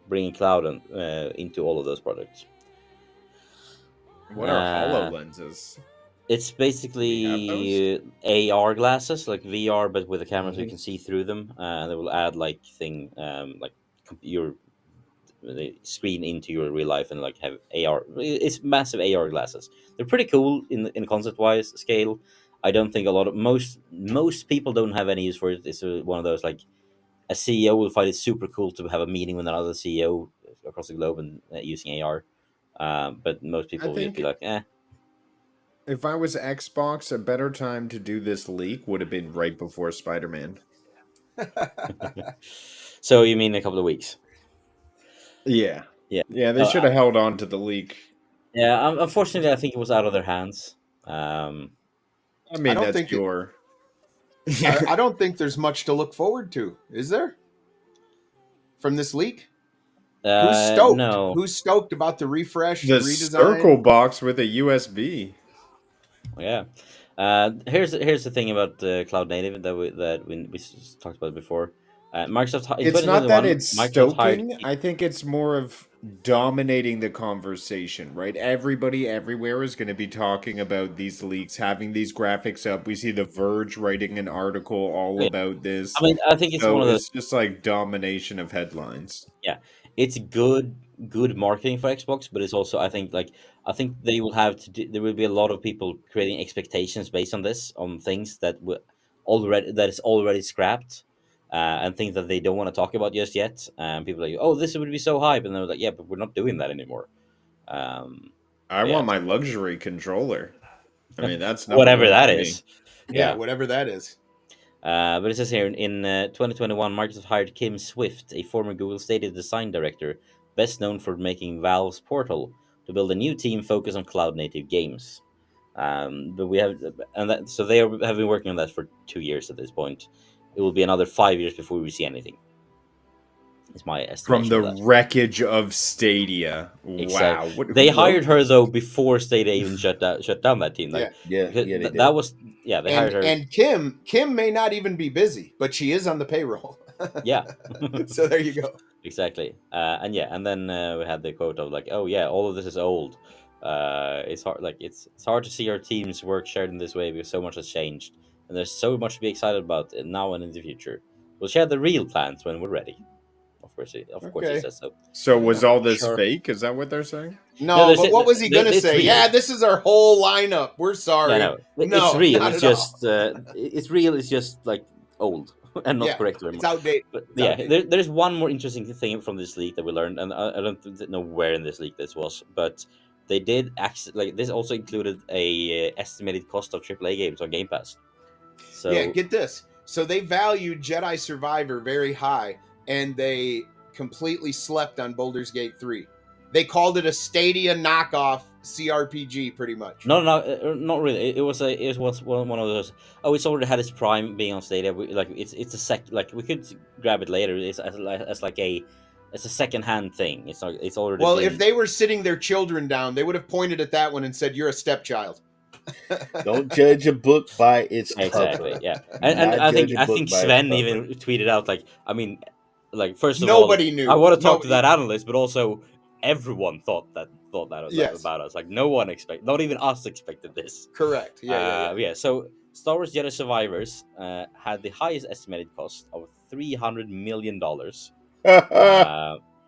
bringing cloud into all of those products. What are Uh, HoloLenses? it's Do we have those? basically AR glasses, like VR, but with a camera so you Mhm. can see through them. They will add like your the screen into your real life and like have AR. It's massive AR glasses. They're pretty cool in concept wise scale. I don't think a lot of most people don't have any use for it. It's one of those like a CEO will find it super cool to have a meeting with another CEO across the globe and using AR. But most I people will just be think like, eh. if I was Xbox, a better time to do this leak would have been right before Spider-Man. So you mean a couple of weeks? Yeah. Yeah. Yeah, they Uh, should have held on to the leak. yeah. Unfortunately, I think it was out of their hands. Um, I I mean, don't that's think it, your. I don't think there's much to look forward to, is there? From this leak? Who's stoked? no. Who's stoked about the refreshed The redesign? circle box with a USB. Yeah. Here's the thing about cloud native that we talked about before. Microsoft in It's not that 2021, it's Microsoft hired. stoking. I think it's more of dominating the conversation, right? Everybody everywhere is going to be talking about these leaks, having these graphics up. We see The Verge writing an article all Yeah. about I this. mean, I think it's one So of those. it's just like domination of headlines. Yeah, it's good marketing for Xbox, but it's also I think they will have to there will be a lot of people creating expectations based on this on things that is already scrapped. and things that they don't want to talk about just yet. And people are like, "Oh, this would be so hype," and they're like, "Yeah, but we're not doing that anymore." Um, I yeah, want my luxury controller. I mean, that's number whatever one that for me. is. Yeah, Yeah. whatever that is. But it says here in 2021, Microsoft hired Kim Swift, a former Google Stadia design director, best known for making Valve's Portal, to build a new team focused on cloud native games. But we have, and that, so have been working on that for 2 years at this point. It will be another 5 years before we see anything. Is my From estimation the of that. wreckage of Stadia. Exactly. Wow. They Who hired wrote her this? though before Stadia even shut down that team. Like Yeah. Yeah, because yeah, they did. that was they hired her. And Kim may not even be busy, but she is on the payroll. Yeah. So there you go. Exactly. And yeah, and then we had the quote of like, "Oh yeah, all of this is old. It's hard. Like it's hard to see our teams work shared in this way because so much has changed, and there's so much to be excited about now and in the future. We'll share the real plans when we're ready." Of course, he Okay. says so. So was all this Sure. fake? Is that what they're saying? No, No, but what was he going to it's say? real. Yeah, this is our whole lineup. We're Yeah, sorry. no, it's No, real. not It's at all. just it's real. It's just like old and not Yeah, correct it's anymore. outdated. But It's yeah, outdated. there's one more interesting thing from this leak that we learned, and I don't know where in this leak this was, but they did like this also included a estimated cost of AAA games on Game Pass. So Yeah, get this. So they valued Jedi Survivor very high, and they completely slept on Baldur's Gate 3. They called it a Stadia knockoff CRPG, pretty much. not really. It was one of those. Oh, it's already had its prime being on Stadia. Like it's a like we could grab it later. It's as like it's a second hand thing. It's not. It's already Well, been. if they were sitting their children down, they would have pointed at that one and said, "You're a stepchild." Don't judge a book by its Exactly. cover. Yeah, Do and not I judge think a I book think by its Sven cover. even tweeted out like, I mean, like first of all, Nobody I knew. want to talk No, to that analyst, but also everyone thought that yes, about us. Like no one not even us expected this. correct. Yeah. Yeah. So Star Wars Jedi Survivors had the highest estimated cost of $300 million.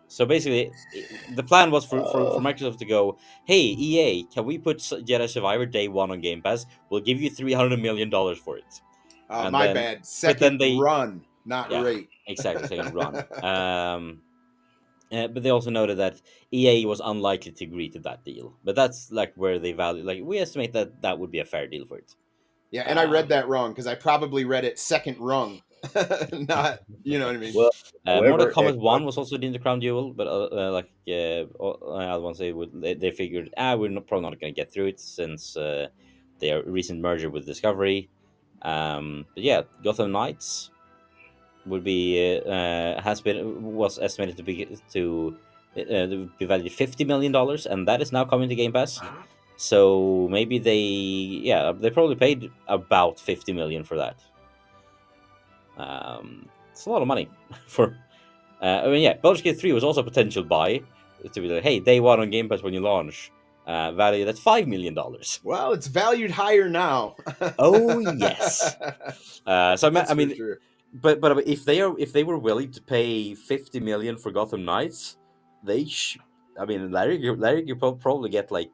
So basically, the plan was for Oh, Microsoft to go, "Hey EA, can we put Jedi Survivor day one on Game Pass? We'll give you $300 million for it." And My then, bad. but then Second they, run, not yeah, rate. exactly, second run. But they also noted that EA was unlikely to agree to that deal. But that's like where they value, like we estimate that that would be a fair deal for it. Yeah, and I read Um, that wrong because I probably read it second rung, not, you know what I mean? well, Mortal however, Kombat Xbox, 1 was also in the crown jewel, but other ones they figured we're probably not going to get through it since their recent merger with Discovery. But yeah, Gotham Knights would be was estimated to be valued $50 million, and that is now coming to Game Pass. So maybe they probably paid about 50 million for that. It's a lot of money for. I mean, yeah, Baldur's Gate 3 was also a potential buy to be like, hey, day one on Game Pass when you launch, valued at $5 million. Well, it's valued higher now. Oh yes. So That's I for mean, sure. but if they were willing to pay 50 million for Gotham Knights, I mean, Larry could probably get like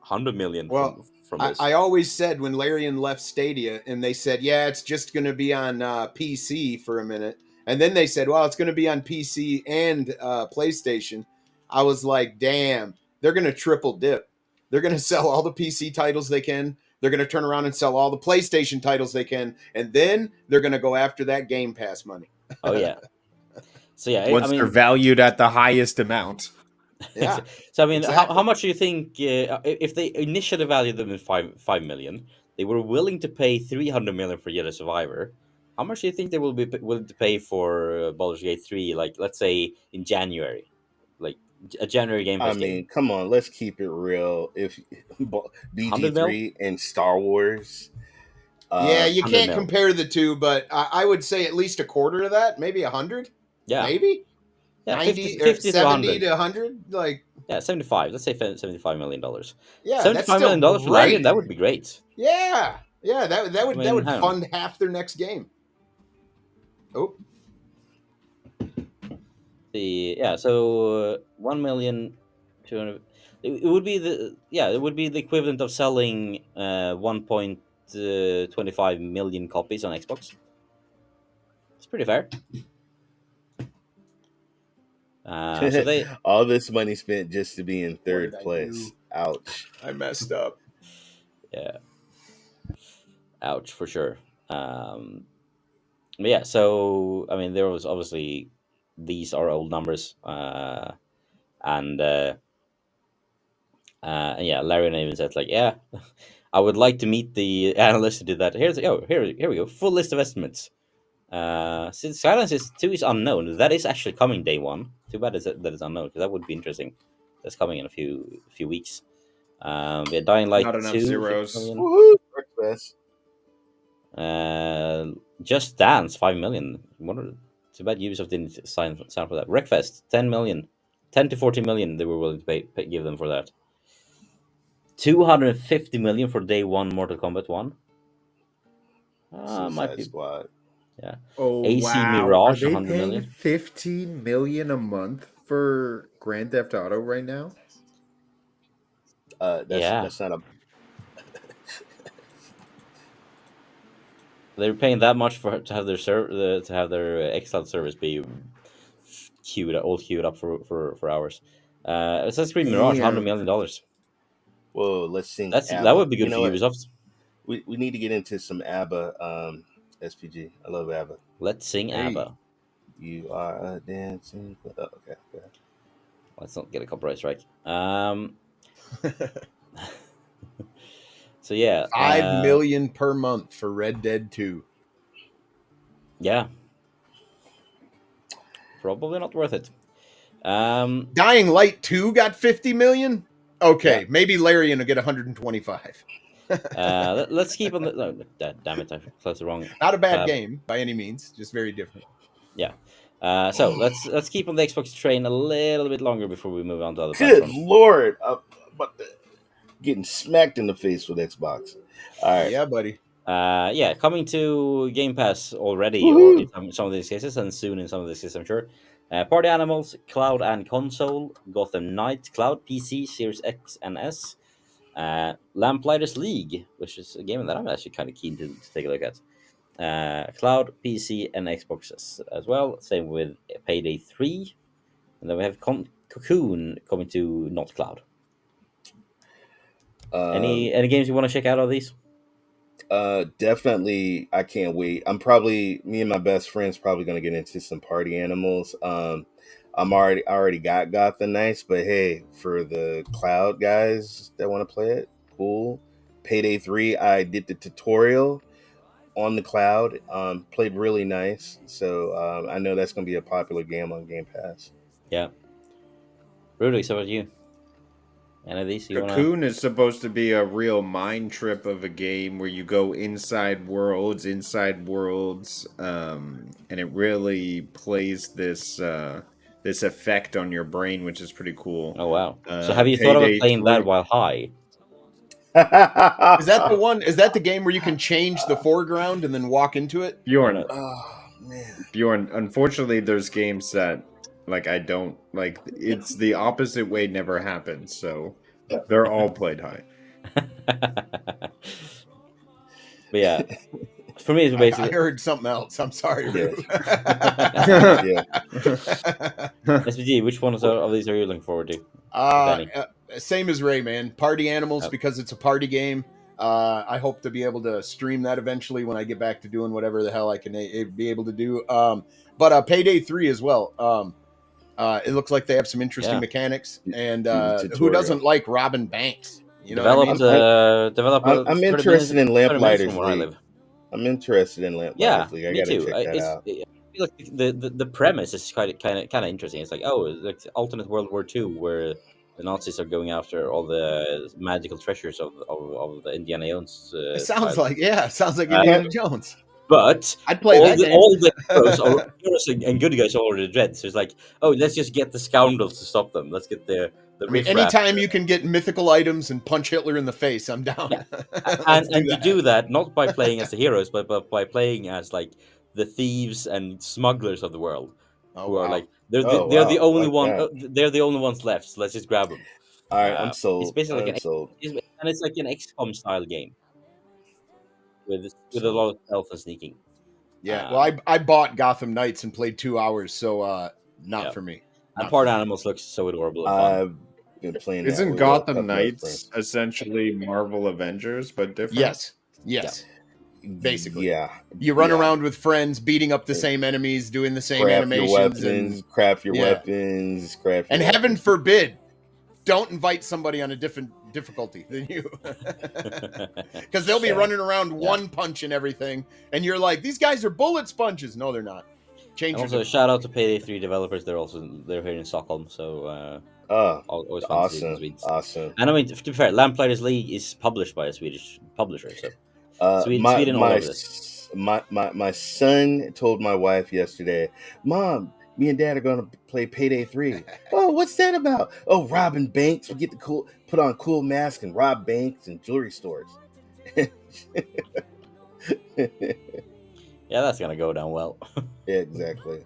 100 million Well, from I, this. I always said when Larian left Stadia and they said, yeah, it's just going to be on PC for a minute. And then they said, well, it's going to be on PC and PlayStation. I was like, damn, they're going to triple dip. They're going to sell all the PC titles they can. They're going to turn around and sell all the PlayStation titles they can. And then they're going to go after that Game Pass money. Oh, yeah. So, yeah, I Once they're mean, valued at the highest amount. Yeah. so I mean, exactly. how much do you think if they initially valued them in 5 million, they were willing to pay 300 million for Jedi Survivor? How much do you think they will be willing to pay for Baldur's Gate 3? Like, let's say in January, like a January Game I Pass mean, game, come on, let's keep it real. If 100 mil, BG3 and Star Wars, Yeah, you 100 can't mil, compare the two, but I would say at least a quarter of that, maybe 100, yeah, maybe yeah, 90 or 50 to 70 100, to 100. Like, yeah, 75. Let's say $75 million. yeah, that's $75 still million for Larian, great. that would be great. Yeah, that I that mean, would hang on. fund half their next game. Oh, So 1,200,000. It would be the equivalent of selling 1.25 million copies on Xbox. It's pretty fair. So they, All this money spent just to be in What third did I do? place. Ouch. I messed up. yeah, ouch for sure. Um, but yeah, so I mean, there was obviously these are old numbers, and and yeah, Larry even said like, yeah, I would like to meet the analyst who did that. Here we go, full list of estimates. Since Silence is 2 is unknown, that is actually coming day one. Too bad that is unknown because that would be interesting. That's coming in a few weeks. We had Dying Light Not enough 2, 50 zeros. million. Woohoo! Breakfast. Just Dance 5 million. Too bad Ubisoft didn't sign for that. Wreckfest 10 million, 10 to 40 million. They were willing to give them for that. 250 million for day one Mortal Kombat 1. Might Suicide be, Squad. yeah. Oh AC wow! Are Mirage they 100 paying million. 15 million a month for Grand Theft Auto right now? Yeah, That's not a. they're paying that much for to have their to have their xCloud service be queued up for hours. Assassin's Creed Mirage, Damn. $100 million. Whoa, let's sing That ABBA. would be You good for know what? Ubisoft. We need to get into some ABBA SPG. I love ABBA. Let's sing Hey. ABBA. You are a dancing. Oh, okay. Let's not get a copyright strike. So yeah, 5 million per month for Red Dead 2. yeah, probably not worth it. Dying Light 2 got 50 million. Okay, Yeah. maybe Larian will get 125. Let's keep on the. Damn it! I closed the wrong Not a bad tab. game by any means, just very different. Yeah. So let's keep on the Xbox train a little bit longer before we move on to other Good platforms. lord! Getting smacked in the face with Xbox. All right. Yeah, buddy. Yeah, coming to Game Pass already, or in Woohoo! some of these cases, and soon in some of these cases, I'm sure. Party Animals, Cloud and Console, Gotham Knight, Cloud, PC, Series X and S, Lamplighters League, which is a game that I'm actually kind of keen to take a look at. Cloud, PC, and Xbox as well. Same with Payday 3. And then we have Cocoon coming to not Cloud. Any games you want to check out of these? Definitely. I can't wait. Me and my best friend's probably gonna get into some Party Animals. I already got Gotham Knights, but hey, for the Cloud guys that want to play it, cool. Payday 3, I did the tutorial on the Cloud. Played really nice. So I know that's gonna be a popular game on Game Pass. Yeah. Rudy, so about you? Any of these you want to? Cocoon is supposed to be a real mind trip of a game where you go inside worlds, and it really plays this effect on your brain, which is pretty cool. Oh, wow. So have you thought about Payday playing that 3. while high? Is that the one? Is that the game where you can change the foreground and then walk into it? Bjorn, Oh man. Bjorn, unfortunately, there's games that I don't like. It's the opposite way never happens. So they're all played high. But yeah, for me, it's I basically heard something else. I'm sorry, Yeah. Rue. Yeah. SPG. Which one of these are you looking forward to? If any? Same as Ray, man. Party Animals Oh. because it's a party game. I hope to be able to stream that eventually when I get back to doing whatever the hell I can be able to do. But Payday 3 as well. It looks like they have some interesting Yeah. mechanics. And who Tutorial. doesn't like Robin Banks? You know what I mean? Developed. I'm 30 interested in 30 minutes Lamplighters from where I League. live. I'm interested in Lamplighters Yeah, League. I me gotta too. check that out. I feel like the premise is kind of interesting. It's like, oh, it's like alternate World War II where the Nazis are going after all the magical treasures of the Indiana Jones. It sounds style. like Uh, Indiana Jones. But I'd play that game. all the heroes and good guys are already dead. So it's like, oh, let's just get the scoundrels to stop them. Let's get the I mean, riffraff. anytime you can get mythical items and punch Hitler in the face, I'm down. Yeah. Let's And do you do that not by playing as the heroes, but by playing as like the thieves and smugglers of the world, Oh, who are wow. like they're Oh, they're the wow. only Like one. that. They're the only ones left. So let's just grab them. All right, I'm It's sold. basically like I'm sold. and it's like an XCOM style game with a lot of stealth and sneaking. Yeah. Well, I bought Gotham Knights and played 2 hours, so not Yeah. for me. And Not for Part me. Animals looks so adorable and fun. I've been playing that Isn't with a Gotham couple of Knights friends. essentially Marvel Avengers but different? Yes. Yes. Basically. Yeah, You run yeah. around with friends, beating up the same enemies, doing the same Craft your animations, weapons, and craft your yeah. weapons, craft your And heaven weapons. forbid, don't invite somebody on a different difficulty than you, because they'll be Yeah. running around one punch and everything, and you're like, these guys are bullet sponges. No, they're not. Change And your also, difficulty. shout out to Payday 3 developers. They're here in Stockholm, so always fun to see the Awesome, Swedes. awesome. And I mean, to be fair, Lamplighters League is published by a Swedish publisher, so My Sweden all over this. my son told my wife yesterday, "Mom, me and Dad are going to play Payday 3." Oh, what's that about? Oh, robbing banks. We get to put on cool masks and rob banks and jewelry stores. Yeah, that's gonna go down well. Yeah, exactly.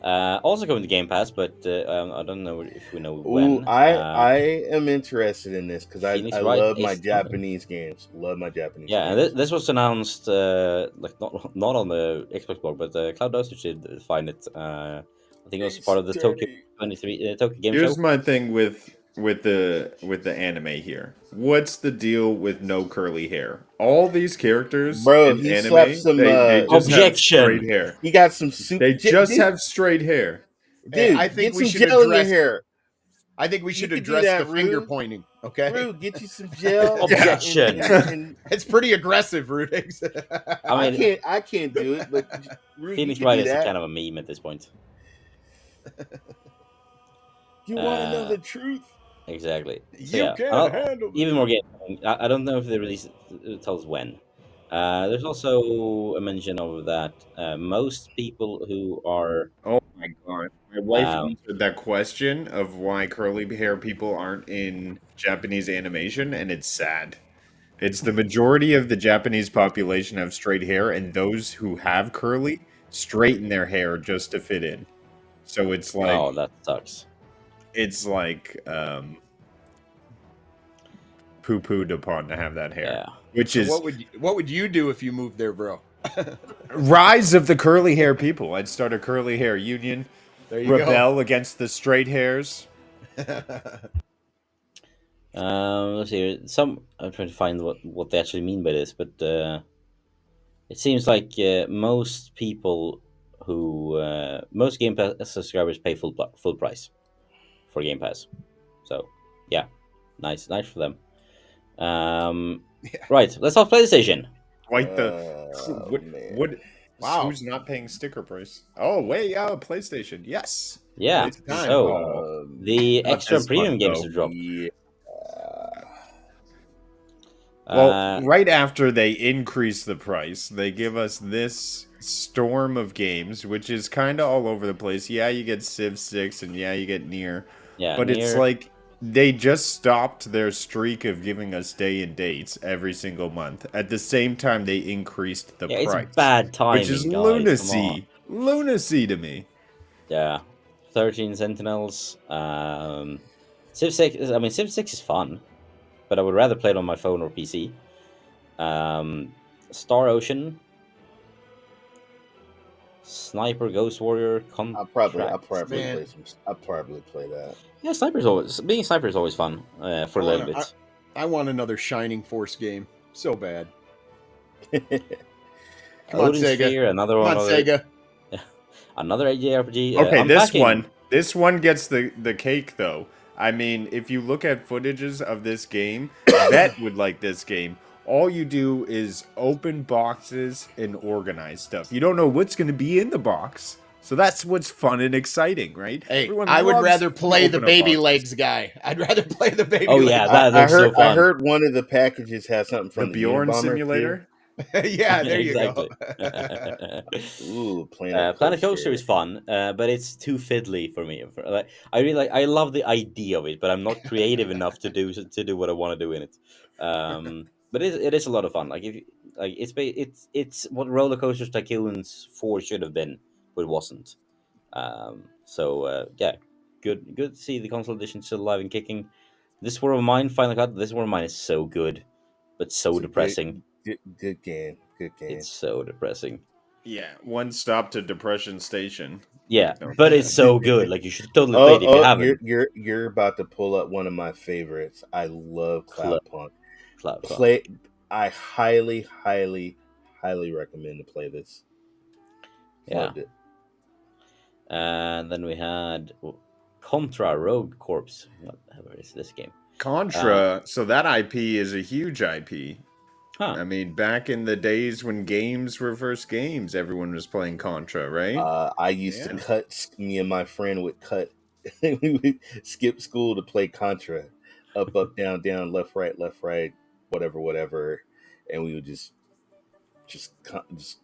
Also going to Game Pass, but I don't know if we know Ooh, when. I am interested in this because Phoenix I Wright love my is coming. Japanese games. Love my Japanese Yeah, and games. this was announced like not on the Xbox blog, but Cloud Dosage did find it. I think it was part of the Tokyo 23 Tokyo Game Here's Show. my thing with the anime here. What's the deal with no curly hair? All these characters Bro, in he anime, slapped some. they just have Objection! straight hair. He got some soup. They just have straight hair. Hey, Dude, I think get we some should gel in your address. hair. I think we You should could do address that, the finger Rude. pointing. Okay, Rude, get you some gel. Objection. it's pretty aggressive, Rudix. I mean, I can't do it, but Rude, Phoenix you Wright can do is that. kind of a meme at this point. You want to know the truth? Exactly. So, You yeah, can't handle even more game. I don't know if they release it tells when. There's also a mention of that most people who are Oh my god. My wife uh, answered that question of why curly hair people aren't in Japanese animation, and it's sad. It's the majority of the Japanese population have straight hair, and those who have curly straighten their hair just to fit in. So it's like oh, that sucks. poo-pooed upon to have that hair. Yeah. Which So is what would you do if you moved there, bro? rise of the curly hair people. I'd start a curly hair union, There you rebel against the straight hairs. Let's see. I'm trying to find what they actually mean by this, but it seems like most people most Game Pass subscribers pay full price for Game Pass. So yeah, nice for them. Right, let's talk PlayStation. Quite the Man. what Wow. who's not paying sticker price? Oh wait, yeah, PlayStation. Yes. Yeah, PlayStation. so the not extra this premium month, games though. have dropped. Yeah. Well, right after they increase the price, they give us this storm of games, which is kind of all over the place. Yeah, you get Civ 6, and yeah, you get Nier. Yeah, But it's Nier- like they just stopped their streak of giving us day and dates every single month. At the same time, they increased the yeah, price. it's bad timing, which is guys, come on. lunacy. Lunacy to me. Yeah, 13 Sentinels. Civ 6. I mean, Civ 6 is fun, but I would rather play it on my phone or PC. Star Ocean, Sniper Ghost Warrior. I'll probably Man. play some. I'll probably play that. Yeah, being sniper is always fun for a little bit. I want another Shining Force game so bad. Come on, Odin Sega. Sphere, another Come one. on, Sega. Another JRPG. Okay, Unpacking. this one gets the cake though. I mean, if you look at footages of this game, Vet would like this game. All you do is open boxes and organize stuff. You don't know what's going to be in the box. So that's what's fun and exciting, right? Hey, Everyone I would loves rather to play the open up baby boxes. legs guy. I'd rather play the baby Oh, legs. yeah, that I looks so heard. fun. I heard one of the packages has something The from the Bjorn Unabomber simulator. Yeah, there you exactly. go. Ooh, Planet Coaster is fun, but it's too fiddly for me. I love the idea of it, but I'm not creative enough to do what I want to do in it. But it is a lot of fun. Like it's what Roller Coaster Tycoons 4 should have been, but it wasn't. Yeah, good to see the console edition still alive and kicking. This War of Mine finally got. This War of Mine is so good, but so It's a depressing. Good game. Good game. It's so depressing. Yeah, one stop to Depression Station. Yeah, No. but it's so good. Like you should totally play it if you haven't. You're about to pull up one of my favorites. I love Cloud, Cloudpunk. Cloud Punk. Play. I highly, highly, highly recommend to play this. Yeah. Loved it. And then we had Contra Rogue Corps. Whatever is this game? Contra, so that IP is a huge IP. Huh. I mean, back in the days when games were first games, everyone was playing Contra, right? I used to cut. Me and my friend would cut. We would skip school to play Contra, up, down, down, left, right, whatever, and we would just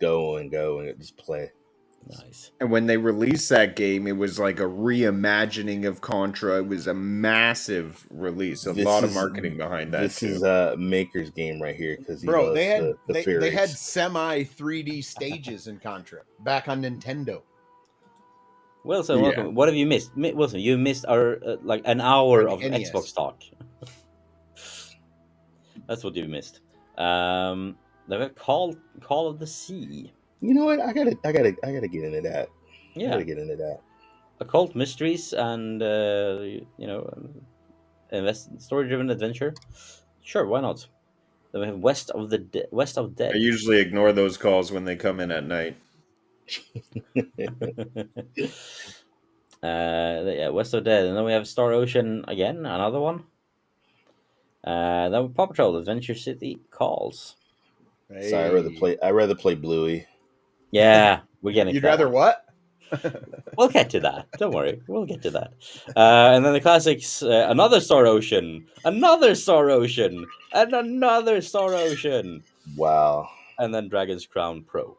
go and just play. Nice. And when they released that game, it was like a reimagining of Contra. It was a massive release. A lot of marketing behind that. This is Maker's game right here because bro, they had semi 3D stages in Contra back on Nintendo. Wilson, welcome. What have you missed? Wilson, you missed our like an hour of NES. Xbox talk. That's what you missed. They have Call of the Sea. You know what? I gotta get into that. Yeah, I gotta get into that. Occult mysteries and story-driven adventure. Sure, why not? Then we have West of Dead. I usually ignore those calls when they come in at night. Yeah, West of Dead, and then we have Star Ocean again, another one. Then Paw Patrol Adventure City Calls. Hey. So I'd rather play Bluey. Yeah, we're getting. You'd rather what? We'll get to that. Don't worry, we'll get to that. And then the classics: another Star Ocean, another Star Ocean, and another Star Ocean. Wow. And then Dragon's Crown Pro.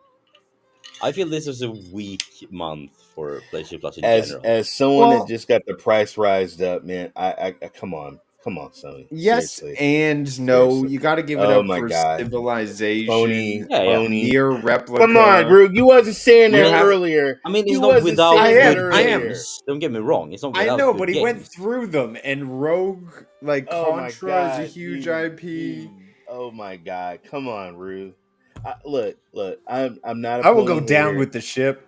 I feel this was a weak month for PlayStation Plus in general. As someone that just got the price rised up, man, I come on, Sony. Yes, seriously. And no, seriously. You got to give it up for Civilization. Phony. Near replica. Come on, bro. You wasn't saying that earlier. I mean, it's not without. I am. Don't get me wrong. It's not. Without I know, but he games. went through them, and Rogue, like Contra, is a huge IP. Oh my god! Come on, Rue. Look. I'm not. I will go down with the ship.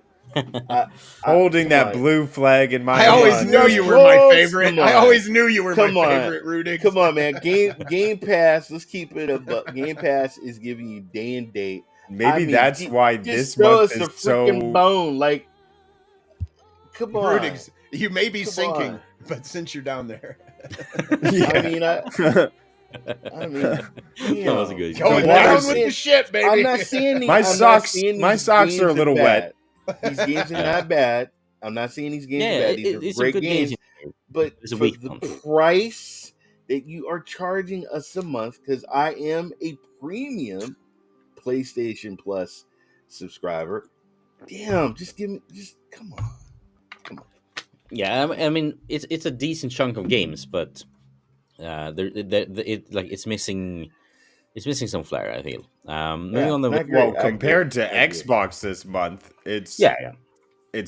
Holding that blue flag in my. I always knew you were my favorite. I always knew you were my favorite, Rudy. Come on, man. Game Pass. Let's keep it up. Game Pass is giving you day and date. Maybe that's why this month is so. Bone. Like, come on. Rudy, you may be sinking, but since you're down there, I mean, that was a good. Going down with the ship, baby. I'm not seeing my socks are a little wet. These games are not bad. I'm not saying these games are bad. These are great games. But for the price that you are charging us a month, because I am a premium PlayStation Plus subscriber. Damn, come on. Yeah, I mean, it's a decent chunk of games, but it's missing some flair, I feel. Compared to Xbox this month, it's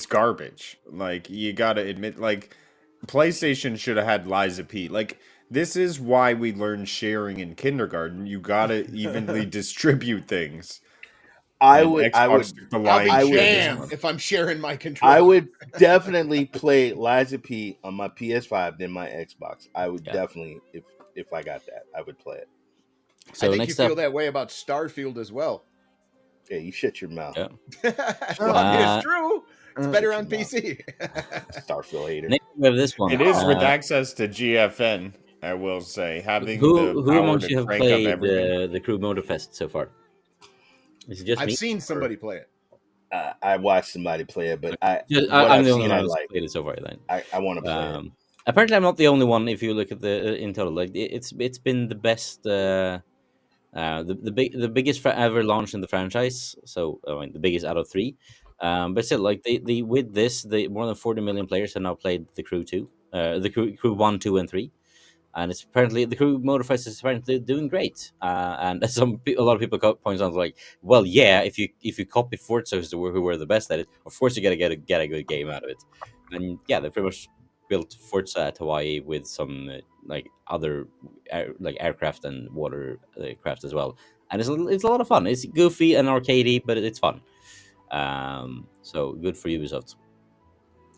garbage. Like, you gotta admit, like, PlayStation should have had Liza P. Like, this is why we learn sharing in kindergarten. You gotta evenly distribute things. I would if I'm sharing my controller. I would definitely play Liza P on my PS5 than my Xbox. I would definitely, if I got that, I would play it. So I think you feel that way about Starfield as well. Yeah, you shut your mouth. Yeah. It's true. It's better on PC. Starfield hater. Next we have this one. It is with access to GFN, I will say. Having who amongst you have played the Crew Motorfest so far? Is it just me? I've seen somebody play it. I watched somebody play it, but I'm the only one who's played it so far. Then I want to play it. Apparently, I'm not the only one. If you look at the in total, like it's been the best, the biggest ever launch in the franchise. So I mean, the biggest out of 3. But still, like they with this, more than 40 million players have now played the Crew 2, the Crew 1, 2, and 3. And it's apparently the Crew Motorfest is apparently doing great. And a lot of people point out like, well, yeah, if you copy Forza, who were the best at it, of course you gotta get a good game out of it. And yeah, they pretty much built Forza at Hawaii with some like other like aircraft and water craft as well. And it's a lot of fun. It's goofy and arcadey, but it's fun. So good for Ubisoft.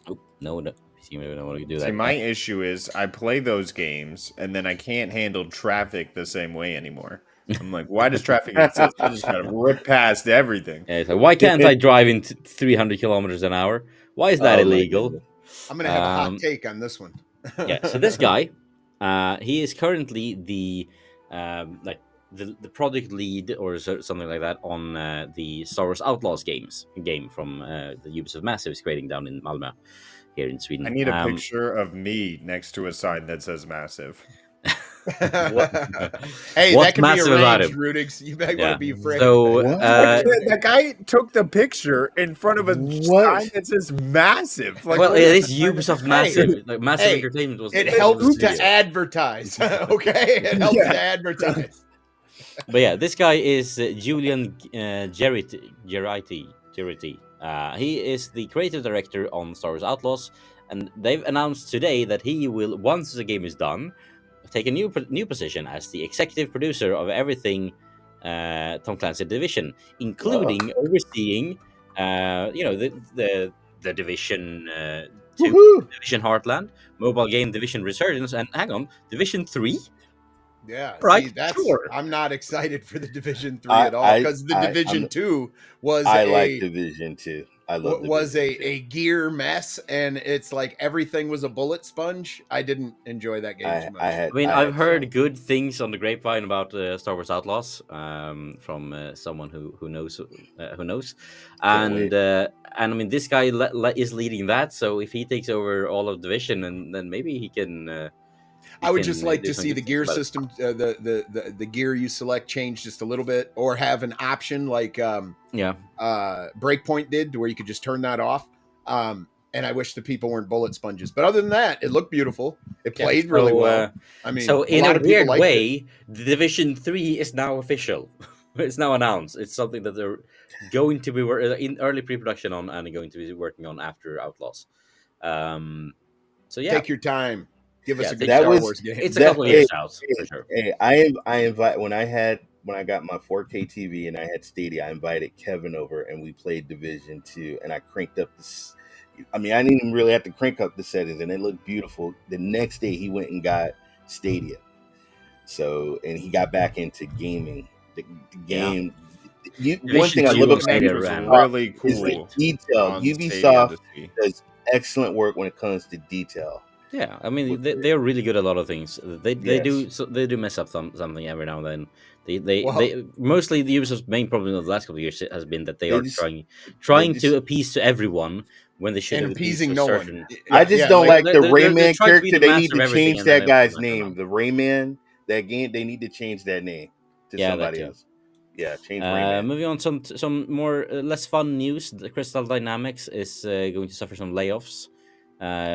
Oh no, no, PC maybe don't want to do See, that. my issue is I play those games and then I can't handle traffic the same way anymore. I'm like, why does traffic exist? I just gotta rip past everything. Yeah, it's like, why can't I drive in 300 kilometers an hour? Why is that Oh my illegal? goodness. I'm gonna have a hot Um, take on this one. yeah. So this guy, he is currently the like the project lead or something like that on the Star Wars Outlaws game from the Ubisoft Massive is creating down in Malmö, here in I Sweden. need a picture of me next to a sign that says massive. What Hey, what's that can be massive about arranged, him? Rudix. You might Yeah. want to be afraid. So What? That guy took the picture in front of a What? sign that says massive. Like, well, what it is is that? Ubisoft Hey, Massive. Like Massive hey, Entertainment was it was helps the to studio. advertise. Okay, it helps Yeah. to advertise. But yeah, this guy is Julian Geriti. He is the creative director on Star Wars Outlaws, and they've announced today that he will, once the game is done, take a new position as the executive producer of everything Tom Clancy Division, including overseeing, the Division 2, Woohoo! Division Heartland, mobile game Division Resurgence, and hang on, Division 3. Yeah, Right, see, that's sure. I'm not excited for the Division 3 I at all I because the I Division I'm, 2 was I like a Division 2. I love was Division 2. a gear mess, and it's like everything was a bullet sponge. I didn't enjoy that game too much. I mean, I I've had heard fun. good things on the grapevine about Star Wars Outlaws from someone who knows, Can't wait. and I mean, this guy is leading that. So if he takes over all of Division, and then maybe he can I would just like do to some see good the things gear about it. system, the gear you select change just a little bit, or have an option like Yeah, Breakpoint did, where you could just turn that off. And I wish the people weren't bullet sponges, but other than that, it looked beautiful. It yeah. played really well. I So mean, a in a lot of people weird liked it. way, the Division 3 is now official. It's now announced. It's something that they're going to be in early pre-production on, and going to be working on after Outlaws. So yeah, Take your time. Give us yeah, a good take That Star your was Wars game. It's a that. couple of Hey, years out for hey, sure. hey, I invite when I got my 4K TV and I had Stadia. I invited Kevin over and we played Division 2, and I cranked up this. I mean, I didn't even really have to crank up the settings, and it looked beautiful. The next day, he went and got Stadia. So, and he got back into gaming. The Yeah. game. One Division thing I 2 love on about Stadia was ran. Ubisoft really is the cool detail. on Stadia Ubisoft to see. does excellent work when it comes to detail. Yeah, I mean they're really good at a lot of things. They Yes. they do mess up something every now and then. Well, They mostly the Ubisoft's main problem of the last couple of years has been that they They are just, they trying to just appease to everyone when they should and have appeased to appeasing a no one. certain. I Yeah, just yeah. don't Like like the They're Rayman trying to be character. the They need master of to everything, change and then that they also guy's mess everyone name. up. The Rayman, that game, they need to change that name to Yeah, that somebody too. else. Yeah, change Rayman. Moving on, some more less fun news. The Crystal Dynamics is going to suffer some layoffs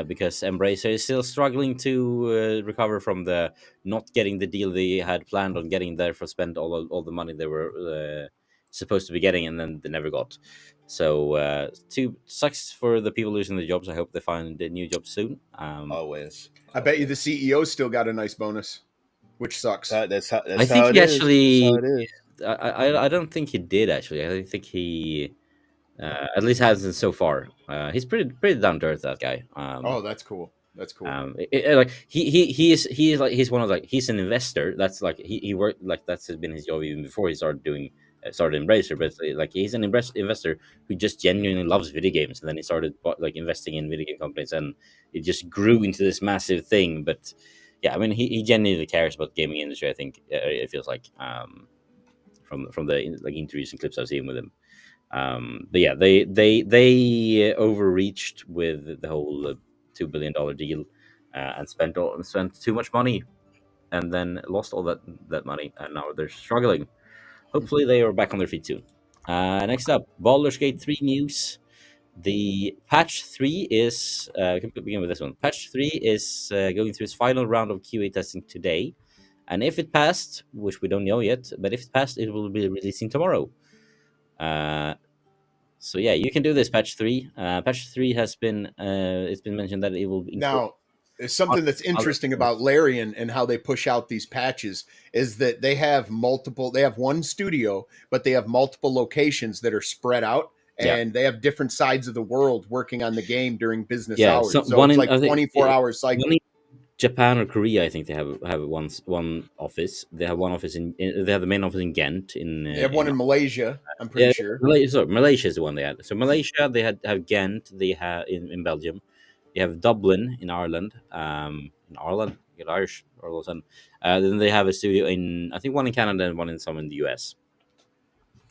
because Embracer is still struggling to recover from the not getting the deal they had planned on getting, therefore spend all the money they were supposed to be getting, and then they never got. So sucks for the people losing the jobs. I hope they find a new job soon. Always. I bet you the CEO still got a nice bonus, which sucks. That's how. I That's think how it he is. That's how actually. it is. I don't think he did actually. I think he at least hasn't so far. He's pretty down to earth, that guy. Oh, that's cool. That's cool. Like he is like he's one of like he's an investor. That's like he worked like that's been his job even before he started doing started Embracer. But like he's an investor who just genuinely loves video games, and then he started like investing in video game companies, and it just grew into this massive thing. But yeah, I mean he genuinely cares about the gaming industry. I think it feels like from the like interviews and clips I've seen with him. But yeah, they overreached with the whole $2 billion deal and spent too much money, and then lost all that money, and now they're struggling. Hopefully, they are back on their feet soon. Next up, Baldur's Gate 3 news. The patch 3 is we can begin with this one. Patch 3 is going through its final round of QA testing today, and if it passed, which we don't know yet, but if it passed, it will be releasing tomorrow. So yeah, you can do this patch 3. Patch 3 has been it's been mentioned that it will Now, there's something that's interesting about Larian and how they push out these patches is that they have one studio, but they have multiple locations that are spread out. Yeah. and they have different sides of the world working on the game during business Yeah. So hours. So one it's in like I think 24-hour one cycle. in Japan or Korea, I think they have one office. They have one office they have the main office in Ghent They have one in Malaysia, I'm pretty yeah, sure. Malaysia is the one they had. So Malaysia, they have Ghent. They have in Belgium. They have Dublin in Ireland. In Ireland, get Irish all of a sudden. Then they have a studio in, I think, one in Canada and one in some in the US.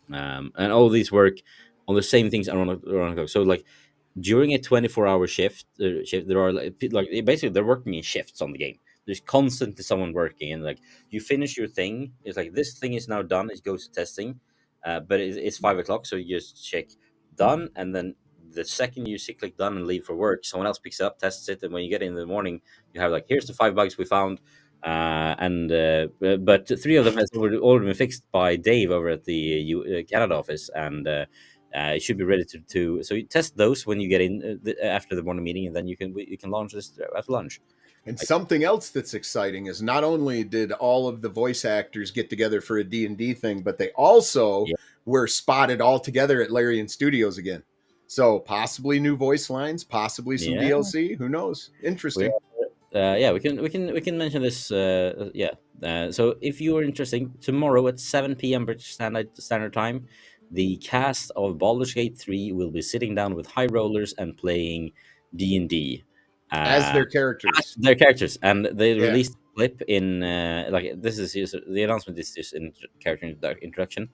And all these work on the same things around the clock. So like during a 24-hour shift, there are like basically they're working in shifts on the game. There's constantly someone working, and like you finish your thing, it's like this thing is now done, it goes to testing, but it's 5 o'clock, so you just check done, and then the second you click done and leave for work, someone else picks it up, tests it, and when you get in the morning, you have like, here's the 5 bugs we found. But three of them has already been fixed by Dave over at the Canada office, and it should be ready to. So you test those when you get in after the morning meeting, and then you can launch this at lunch. And Like, something else that's exciting is not only did all of the voice actors get together for a D&D thing, but they also yeah, were spotted all together at Larian Studios again. So possibly new voice lines, possibly some yeah, DLC. Who knows? Interesting. yeah. We can mention this. Yeah. So if you are interested, tomorrow at 7 p.m. British Standard Time, the cast of Baldur's Gate 3 will be sitting down with high rollers and playing D&D. As their characters. Their characters, and they Yeah. released a clip in like this is just, the announcement is just in character introduction.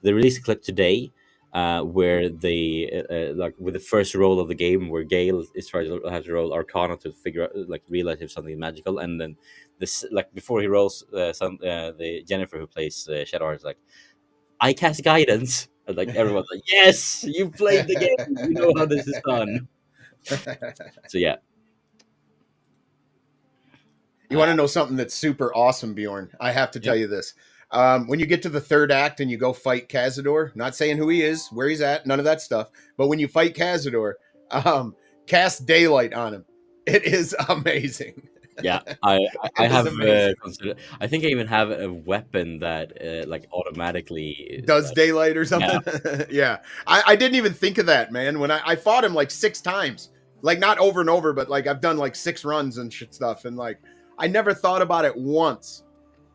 They released a clip today where they like with the first roll of the game, where Gale is trying to have to roll Arcana to figure out, like, realize if something is magical, and then this, like, before he rolls, the Jennifer who plays Shadowheart is like, I cast guidance, and like everyone's like, yes, you played the game, you know how this is done. So yeah. You want to know something that's super awesome, Bjorn? I have to tell Yep. you this. When you get to the third act and you go fight Cazador, not saying who he is, where he's at, none of that stuff. But when you fight Cazador, cast daylight on him. It is amazing. Yeah, I It is have amazing. considered. I think I even have a weapon that like automatically Does like, daylight or yeah, something? Yeah. I didn't even think of that, man. When I fought him like 6 times, like not over and over, but like I've done like 6 runs and shit stuff. And like I never thought about it once.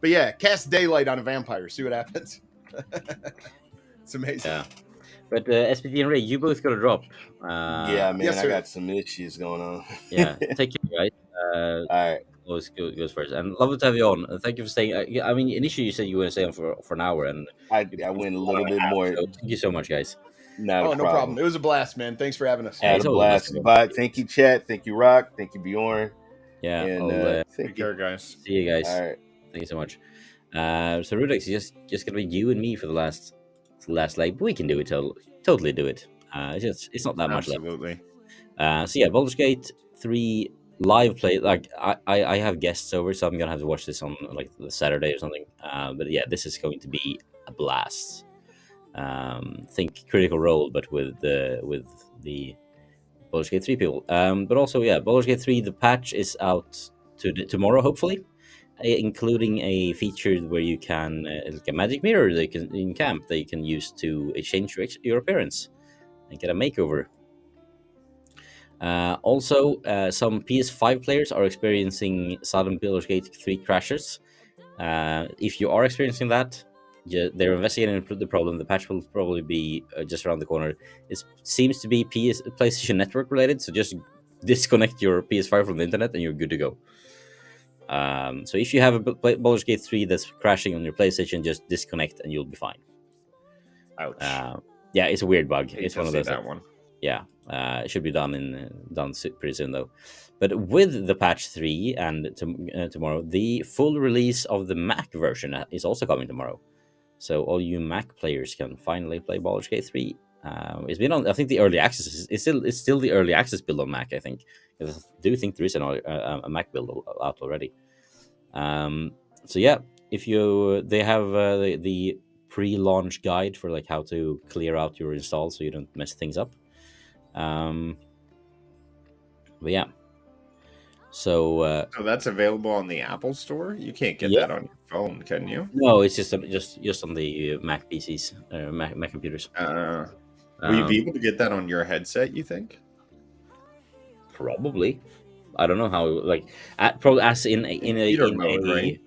But yeah, cast daylight on a vampire. See what happens. It's amazing. yeah. But SPT and Ray, you both got a drop. Yeah, man, yes, I sir. got some issues going on. Yeah, take care, guys. All right. Goes first, and lovely to have you on. Thank you for staying. I mean, initially you said you were going to stay on for an hour, and I you've been on went a for an hour little and bit a half. more. So thank you so much, guys. Not a Oh, no problem. problem. It was a blast, man. Thanks for having us. Yeah, Had it's a always nice blast. to have But you. thank you, chat. Thank you, Rock. Thank you, Bjorn. Yeah, And I'll thank Take you. care, guys. see you guys. All right. Thank you so much. So Rudex, just gonna be you and me for the last leg. But we can do it. Totally do it. It's not that much left. Absolutely. So yeah, Baldur's Gate 3 live play. Like I have guests over, so I'm gonna have to watch this on like the Saturday or something. But yeah, this is going to be a blast. Think Critical Role, but with the Baldur's Gate 3 people. But also, yeah, Baldur's Gate 3, the patch is out tomorrow, hopefully, including a feature where you can, like a magic mirror in camp that you can use to exchange your appearance and get a makeover. Also, some PS5 players are experiencing sudden Baldur's Gate 3 crashes. If you are experiencing that, they're investigating the problem. The patch will probably be just around the corner. It seems to be PlayStation Network related, so just disconnect your PS5 from the internet and you're good to go. So if you have a Baldur's Gate 3 that's crashing on your PlayStation, just disconnect and you'll be fine. Ouch. Yeah, it's a weird bug. Hate It's to one of see those. that one. Yeah, it should be done pretty soon though. But with the patch 3 and tomorrow, the full release of the Mac version is also coming tomorrow. So all you Mac players can finally play Baldur's Gate 3. It's been on. I think the early access is still the early access build on Mac. I think. I do think there is a Mac build out already. So yeah, they have the pre-launch guide for like how to clear out your install so you don't mess things up. But yeah. So that's available on the Apple Store. You can't get Yeah. that on your phone, can you? no, it's just on the Mac PCs, Mac computers. Will you be Um, able to get that on your headset, you think? Probably. I don't know how. Like, probably as Computer in mode, a right?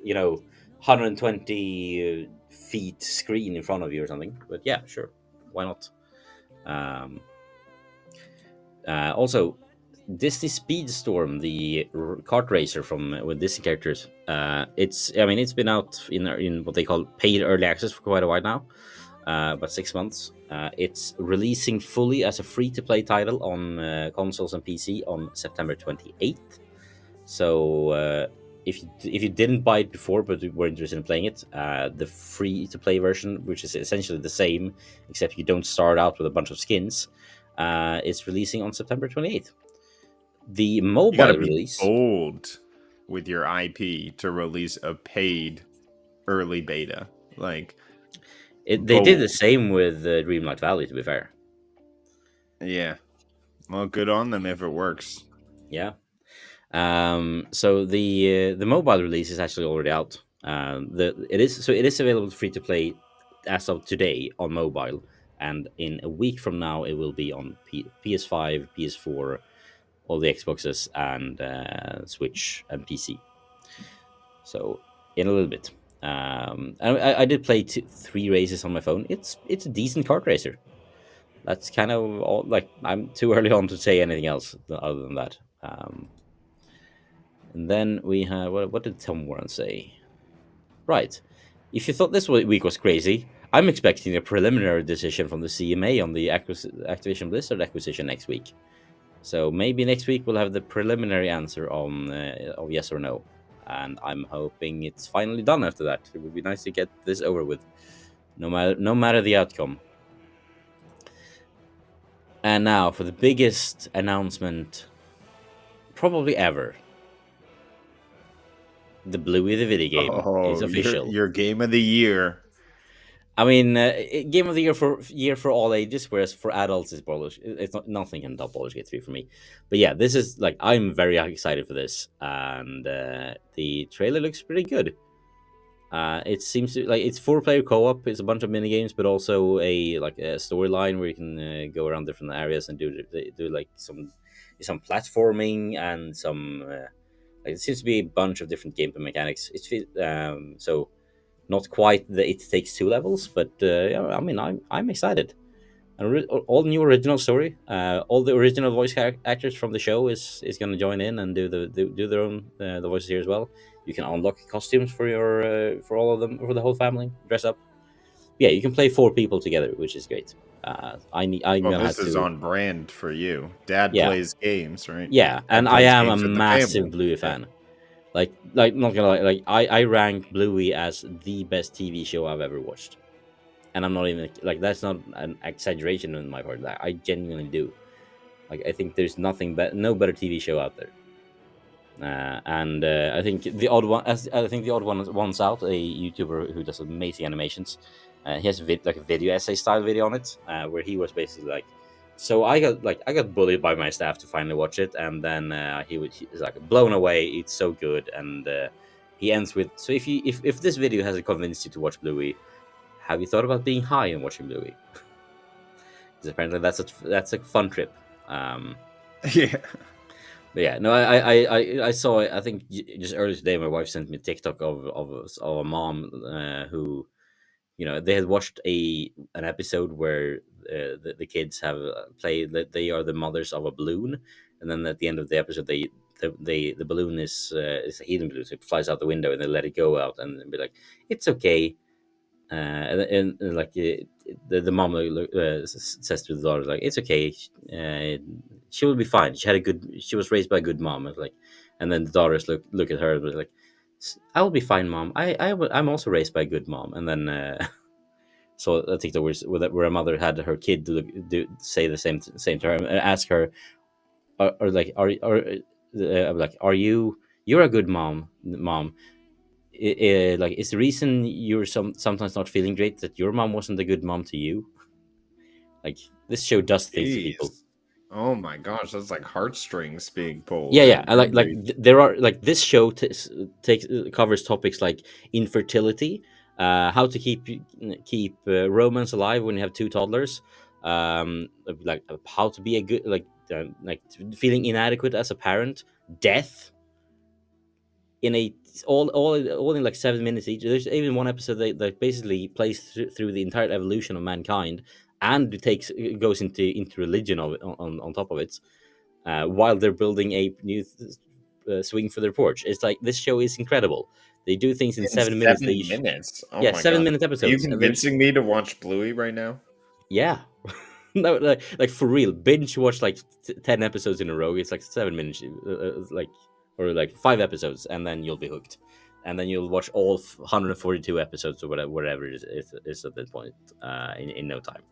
120 feet screen in front of you or something. But yeah, sure, why not? Um, Also, Disney Speedstorm, the kart racer from with Disney characters. It's been out in what they call paid early access for quite a while now, about 6 months. It's releasing fully as a free to play title on consoles and PC on September 28th. So if you didn't buy it before but you were interested in playing it, the free to play version, which is essentially the same except you don't start out with a bunch of skins, is releasing on September 28th. The You got to mobile be release, bold with your IP to release a paid early beta. Like, they did the bold. same with Dreamlight Valley. To be fair, Yeah. Well, good on them if it works. yeah. So the mobile release is actually already out. It is available free to play as of today on mobile, and in a week from now it will be on PS5, PS4, all the Xboxes, and Switch and PC. So in a little bit. I did play three races on my phone. It's a decent kart racer. That's kind of all. Like, I'm too early on to say anything else other than that. And then we have what did Tom Warren say? Right. If you thought this week was crazy, I'm expecting a preliminary decision from the CMA on the Activision Blizzard acquisition next week. So maybe next week we'll have the preliminary answer on of yes or no. And I'm hoping it's finally done after that. It would be nice to get this over with, no matter the outcome. And now for the biggest announcement probably ever. The Bluey the video game is Oh, official. your game of the year. I mean, game of the year for all ages, whereas for adults, it's not nothing can top Baldur's Gate 3 for me. But yeah, this is like I'm very excited for this, and the trailer looks pretty good. It seems to like it's 4-player co-op. It's a bunch of mini games, but also a storyline where you can go around different areas and do like some platforming and some. It seems to be a bunch of different gameplay mechanics. So not quite the It Takes Two levels, but yeah, I mean, I'm excited. All new original story. All the original voice actors from the show is going to join in and do their own the voices here as well. You can unlock costumes for your for all of them for the whole family. Dress up. Yeah, you can play 4 people together, which is great. I'm Well, gonna have this is to. on brand for you. Dad Yeah, plays games, right? yeah, and Dad I plays am a games with the massive family. Bluey Yeah. fan. Like not gonna lie, like I rank Bluey as the best TV show I've ever watched, and I'm not even like that's not an exaggeration on my part. That I genuinely do. Like I think there's no better TV show out there. And I think the odd one, as I think the odd one one's out, a YouTuber who does amazing animations. He has like a video essay style video on it, where he was basically like, so I got bullied by my staff to finally watch it, and then he was like blown away. It's so good, and he ends with, so if this video hasn't convinced you to watch Bluey, have you thought about being high and watching Bluey? Because apparently that's a fun trip. Yeah. But yeah, no, I saw it. I think just earlier today, my wife sent me a TikTok of a mom who, they had watched an episode where the kids have played that they are the mothers of a balloon, and then at the end of the episode, the balloon is a helium balloon, so it flies out the window, and they let it go out, and be like, it's okay. And like the mom says to the daughter, like, it's okay, she will be fine, she was raised by a good mom. It's like, and then the daughters look at her and be like, I will be fine, mom. I'm also raised by a good mom. And then so I think there was where a mother had her kid say the same to her and ask her, or like, like, you're a good mom. Like, is the reason you're sometimes not feeling great that your mom wasn't a good mom to you? Like, this show does things to people. Jeez. Oh my gosh, that's like heartstrings being pulled Yeah, yeah, and and really. there are like this show takes covers topics like infertility, how to keep romance alive when you have 2 toddlers, like how to be a good like feeling inadequate as a parent, death in a all in like 7 minutes each. There's even one episode that basically plays through the entire evolution of mankind, and it goes into religion of it, on top of it, while they're building a new swing for their porch. It's like this show is incredible. They do things in In 7 minutes. 7 minutes. Oh Yeah, my seven god. minute Are you episodes, and there's convincing me to watch Bluey right now? yeah. No, like for real, binge watch like 10 episodes in a row. It's like 7 minutes, like or like 5 episodes, and then you'll be hooked, and then you'll watch all 142 episodes or whatever it is at that point, in no time.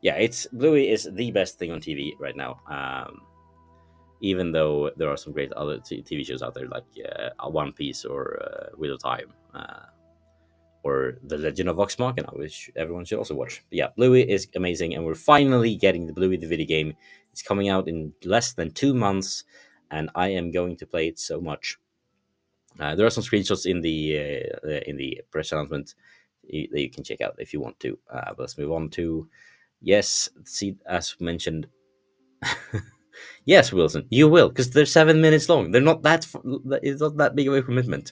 Yeah, it's Bluey is the best thing on TV right now. Even though there are some great other TV shows out there like One Piece or Wheel of Time. Or The Legend of Vox Machina, which everyone should also watch. But yeah, Bluey is amazing, and we're finally getting the Bluey the video game. It's coming out in less than 2 months, and I am going to play it so much. There are some screenshots in the press announcement that you can check out if you want to. But let's move on to yes, see as mentioned. Yes, Wilson, you will because they're 7 minutes long. They're not that. It's not that big of a commitment.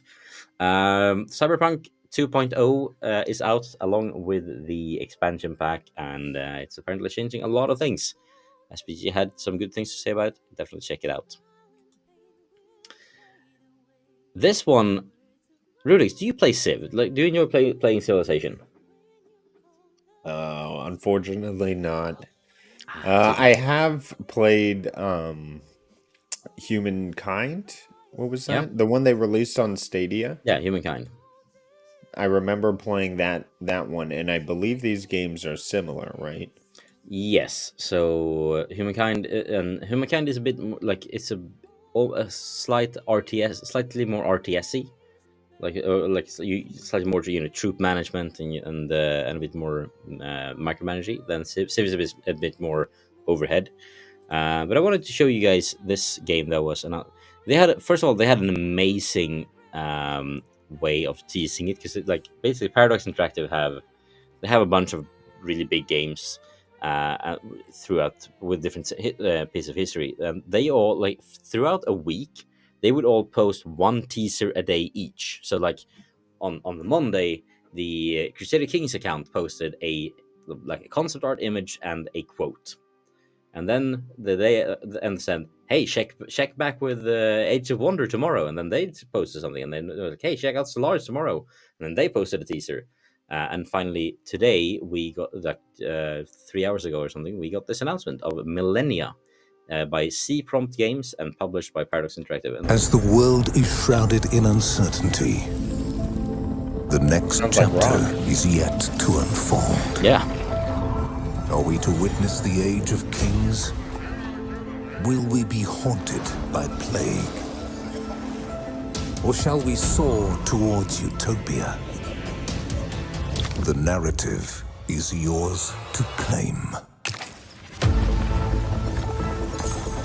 Cyberpunk 2.0 is out along with the expansion pack, and it's apparently changing a lot of things. SPG had some good things to say about it. Definitely check it out. This one, Rudix, do you play Civ? Like, do you enjoy playing Civilization? Unfortunately not. Ah, I have played Humankind. What was yeah, that? The one they released on Stadia? yeah, Humankind. I remember playing that one, and I believe these games are similar, right? Yes. So Humankind is a bit more, like it's a slight RTS, slightly more RTSy, like slightly more troop management and a bit more micromanaging than Civ is a bit more overhead. But I wanted to show you guys this game that was they had first of all they had an amazing way of teasing it because like basically Paradox Interactive have a bunch of really big games throughout with different pieces of history. They all like throughout a week they would all post one teaser a day each. So like on the Monday, the Crusader Kings account posted a concept art image and a quote. And then and said, "Hey, check back with Age of Wonder tomorrow." And then they posted something, and then they were like, "Hey, check out Stellaris tomorrow." And then they posted a teaser. And finally, today we got 3 hours ago or something. We got this announcement of Millennia by C Prompt Games and published by Paradox Interactive. And as the world is shrouded in uncertainty, the next Sounds like chapter Rock. is yet to unfold. yeah, Are we to witness the age of kings? Will we be haunted by plague? Or shall we soar towards utopia? The narrative is yours to claim.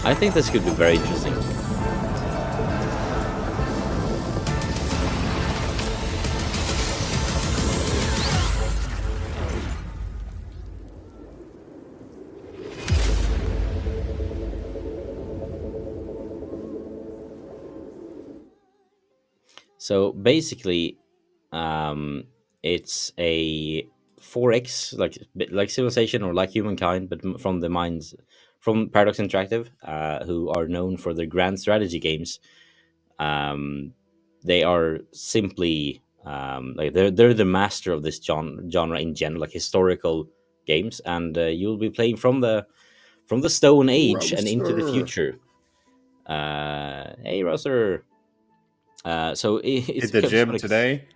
I think this could be very interesting. So basically, it's a 4X like Civilization or like Humankind, but from the minds from Paradox Interactive, who are known for their grand strategy games. They are simply like they're the master of this genre in general, like historical games, and you'll be playing from the Stone Age and into the Roaster. future. Hey, Roser. So it's Hit the gym like, today.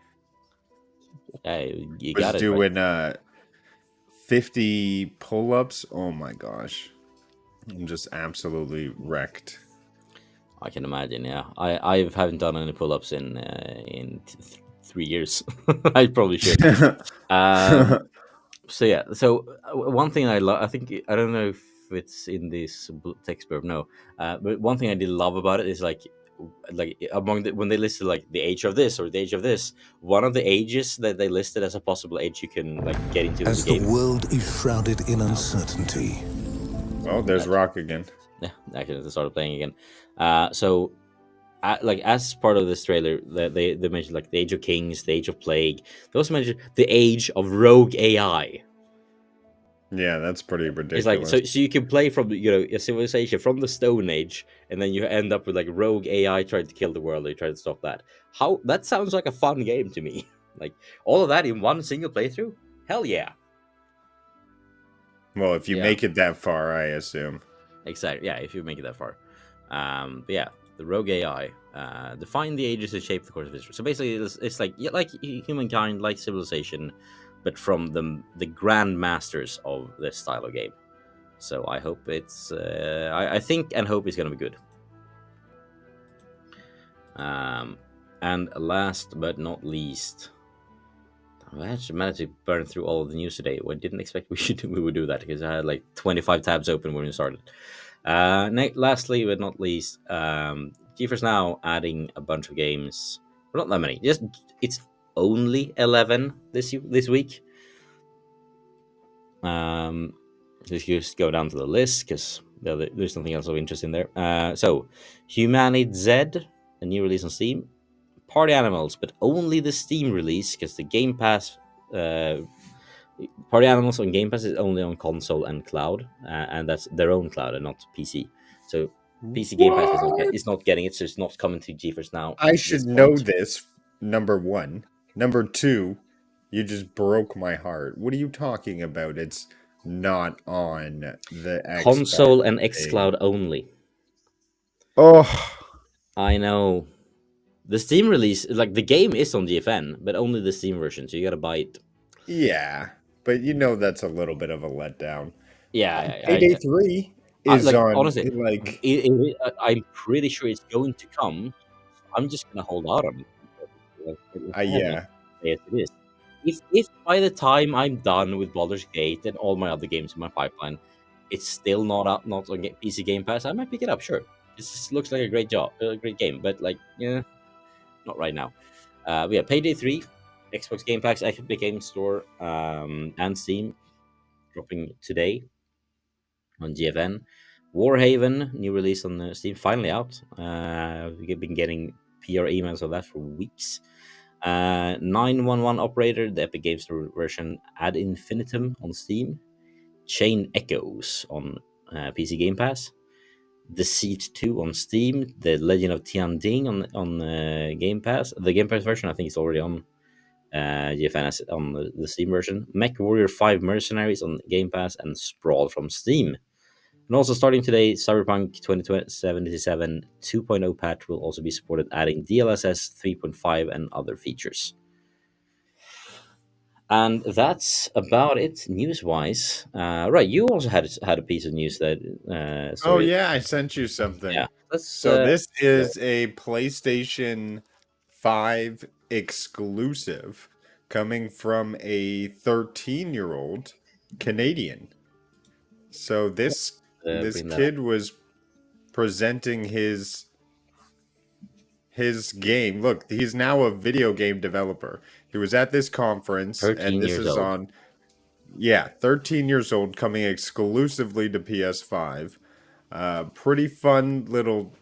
you Was got it. doing Right? 50 pull-ups. Oh my gosh. I'm just absolutely wrecked. I can imagine. Yeah, I haven't done any pull-ups in 3 years. I probably should. So yeah. So one thing I love. I think I don't know if it's in this text blurb. No. But one thing I did love about it is like like among when they listed like the age of this or the age of this, one of the ages that they listed as a possible age you can like get into As the the game. world is shrouded in uncertainty, Oh, there's Rock again. Yeah, actually, they started playing again. So like as part of this trailer, they mentioned like the Age of Kings, the Age of Plague. They also mentioned the Age of Rogue AI. Yeah, that's pretty It's like ridiculous. so you can play from a civilization from the Stone Age, and then you end up with like rogue AI trying to kill the world. Or you try to stop that. How that sounds like a fun game to me. Like all of that in one single playthrough. Hell yeah. Well, if you Yeah. make it that far, I assume. Exactly. Yeah, if you make it that far. But yeah, the rogue AI define the ages that shape the course of history. So basically, it's like like humankind, like civilization, but from the grand masters of this style of game. So I hope it's. I think and hope it's gonna be good. And last but not least, I actually managed to burn through all of the news today. I didn't expect we would do that because I had like 25 tabs open when we started. Lastly but not least, GeForce Now adding a bunch of games. Well, not that many. Just it's only 11 this week. Just go down to the list because there's nothing else of interest in there. So, Humanity Z, a new release on Steam. Party Animals, but only the Steam release because the Game Pass. Party Animals on Game Pass is only on console and cloud, and that's their own cloud and not PC. So PC Game Pass is not getting it, so it's not coming to GeForce Now. I At should this know point. this, number one. Number two, you just broke my heart. What are you talking about? It's not on the Xbox Console and page. xCloud only. Oh, I know. The Steam release, like the game is on GFN, but only the Steam version, so you gotta buy it. yeah. But you know that's a little bit of a letdown. Yeah, Payday 3 is like on, honestly, like, I'm pretty sure it's going to come. I'm just gonna hold out on it. yeah. Yes, it is. If by the time I'm done with Baldur's Gate and all my other games in my pipeline, it's still not on PC Game Pass, I might pick it up. Sure, this looks like a great game, but like yeah, not right now. But yeah, Payday 3, Xbox Game Pass, Epic Games Store, and Steam dropping today on GFN. Warhaven, new release on Steam, finally out. We've been getting PR emails of that for weeks. 911 Operator, the Epic Games Store version ad infinitum on Steam. Chain Echoes on PC Game Pass. Deceit 2 on Steam. The Legend of Tianding on Game Pass. The Game Pass version, I think, is already on GFN on the Steam version. Mech Warrior 5 Mercenaries on Game Pass, and Sprawl from Steam. And also starting today, Cyberpunk 2077 2.0 patch will also be supported, adding DLSS 3.5 and other features. And that's about it news-wise. Right, you also had a piece of news that. Oh Sorry. yeah, I sent you something. Yeah. So this is a PlayStation 5 exclusive coming from a 13-year-old Canadian. So this bring that kid was presenting his game. Look, he's now a video game developer. He was at this conference, 13 and this years is old. on 13 years old, coming exclusively to PS5. Pretty fun little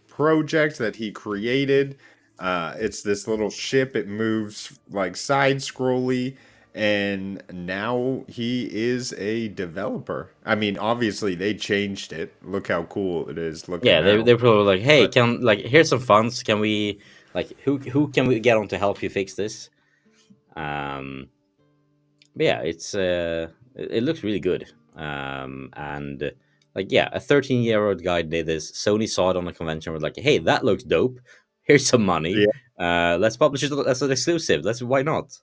project that he created. It's this little ship. It moves like side scrolly, and now he is a developer. I mean, obviously they changed it. Look how cool it is looking Yeah, now. they're probably like, hey, But here's some funds. Can we who can we get on to help you fix this? But yeah, it looks really good. And like yeah, a 13-year-old guy did this. Sony saw it on a convention. Was like, hey, that looks dope. Here's some money. yeah, Let's publish it as an exclusive. Why not?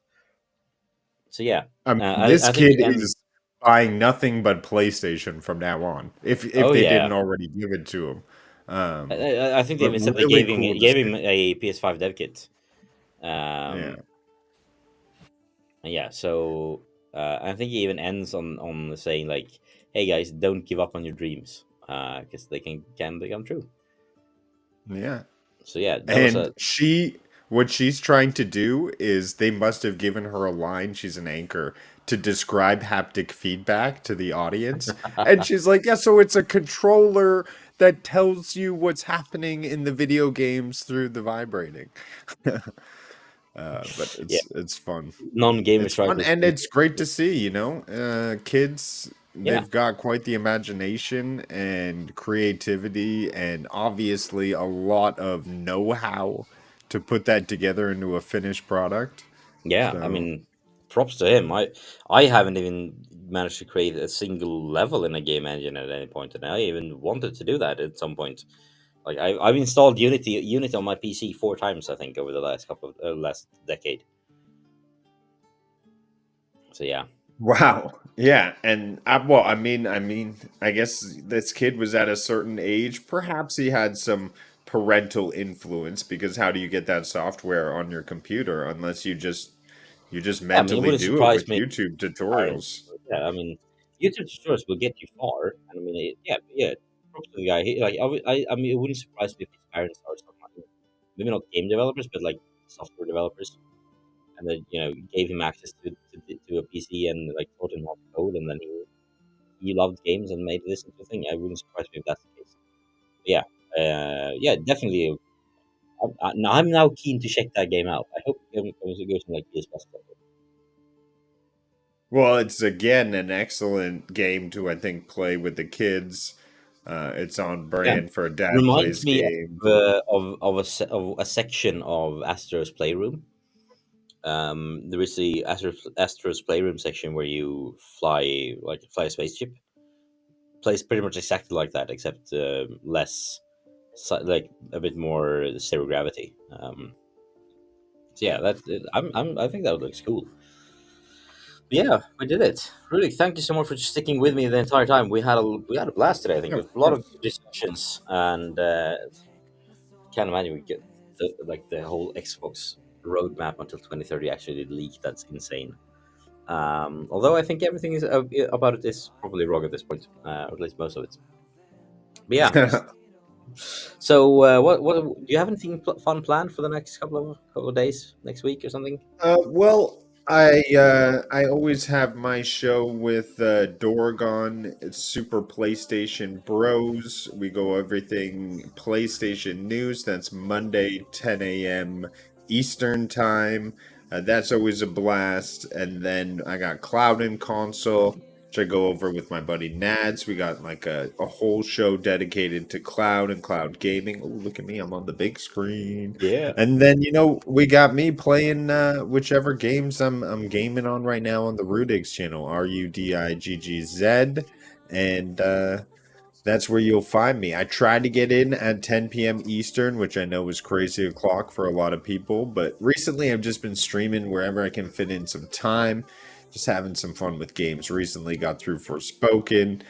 So yeah, I mean, I this think kid and is buying nothing but PlayStation from now on. If oh they yeah, didn't already give it to him. I think they But even said they really gave him cool to gave see. him a PS5 dev kit. Yeah. Yeah, so I think he even ends on saying like, "Hey guys, don't give up on your dreams, because they can become true." Yeah. So yeah, that was And a what she's trying to do is they must have given her a line, she's an anchor, to describe haptic feedback to the audience. And she's like, yeah, so it's a controller that tells you what's happening in the video games through the vibrating. But yeah, it's fun. non-gamers It's try fun to and it's great to see, kids, yeah, they've got quite the imagination and creativity and obviously a lot of know-how to put that together into a finished product. yeah. I So, mean, props to him. I haven't even managed to create a single level in a game engine at any point, and I even wanted to do that at some point. Like I've installed Unity on my PC 4 times, I think, over the last couple of last decade. So yeah, wow. Yeah, and well, I guess this kid was at a certain age. Perhaps he had some parental influence because how do you get that software on your computer unless you just yeah. I mean, it mentally wouldn't do it surprise with me. YouTube Parents, tutorials. yeah. I mean, YouTube tutorials will get you far, and I mean, yeah. Props to the guy. I mean, it wouldn't surprise me if his parents are some, maybe not game developers, but like software developers, and then gave him access to a PC and like taught him how to code, and then he loved games and made this into a thing. I wouldn't surprise me if that's the case. But yeah, yeah, definitely. I'm now keen to check that game out. I hope it goes on like PS Plus. Well, it's again an excellent game to I think play with the kids. It's on Yeah, brand for a dad reminds plays me game. of a section of Astro's Playroom. There is the Astro's Playroom section where you fly a spaceship. Plays pretty much exactly like that, except less, like a bit more zero gravity. So yeah, I think that looks cool. But yeah, we did it. Really, thank you so much for sticking with me the entire time. We had a blast today. I think Yeah, a of lot of course. good discussions, and can't imagine we get the whole Xbox roadmap until 2030 actually leaked. That's insane. Although I think everything is about it is probably wrong at this point, or at least most of it. But yeah. So, what do you have anything fun planned for the next couple of days, next week or something? Well, I always have my show with Dorgon. It's Super PlayStation Bros. We go everything PlayStation news. That's Monday, 10 a.m. Eastern time. That's always a blast. And then I got Cloud and Console, which I go over with my buddy Nads. We got like a whole show dedicated to Cloud and Cloud Gaming. Oh, look at me, I'm on the big screen. Yeah. And then we got me playing whichever games I'm gaming on right now on the Rudigs channel, Rudiggz, and that's where you'll find me. I tried to get in at 10 p.m. Eastern, which I know is crazy o'clock for a lot of people, but recently I've just been streaming wherever I can fit in some time, just having some fun with games. Recently got through Forspoken.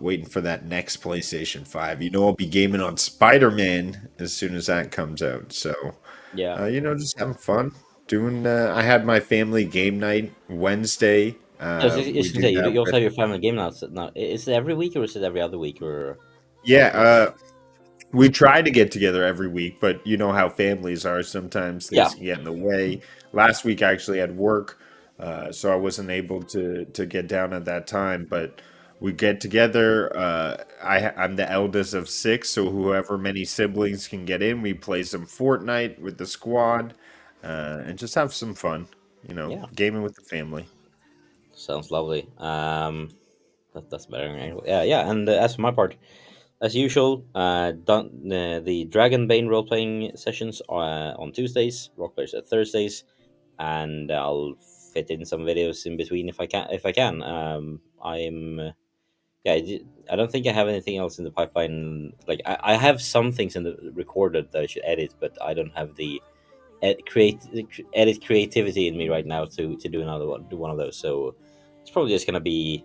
Waiting for that next PlayStation 5. I'll be gaming on Spider-Man as soon as that comes out. So, Yeah. just having fun. I had my family game night Wednesday. No, it's We just do say you, that you also with, have your family game now. Now, is it every week or is it every other week or yeah, what? we try to get together every week, but you know how families are. Sometimes Yeah, things can get in the way. Last week I actually had work, so I wasn't able to get down at that time. But we get together. I'm the eldest of six, so whoever many siblings can get in, we play some Fortnite with the squad, and just have some fun. yeah, Gaming with the family. sounds lovely. That's better. Anyway. Yeah, yeah. And as for my part, as usual, the Dragonbane role playing sessions on Tuesdays, Rock Players at Thursdays, and I'll fit in some videos in between if I can. If I can, yeah. I don't think I have anything else in the pipeline. Like I have some things in the recorded that I should edit, but I don't have the edit creativity in me right now to do one of those. So it's probably just gonna be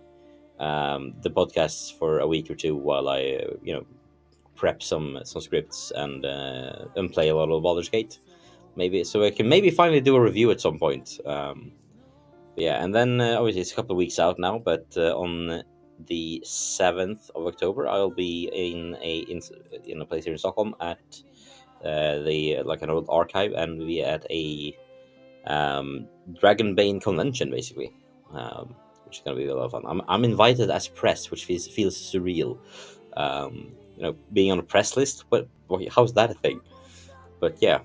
the podcasts for a week or two while I prep some scripts and play a lot of Baldur's Gate. Maybe so I can maybe finally do a review at some point. Yeah, and then obviously it's a couple of weeks out now, but on the 7th of October I'll be in a place here in Stockholm at the like an old archive, and we at a Dragonbane convention basically, which is gonna be a lot of fun. I'm invited as press, which feels surreal. Being on a press list. How's that a thing? But yeah,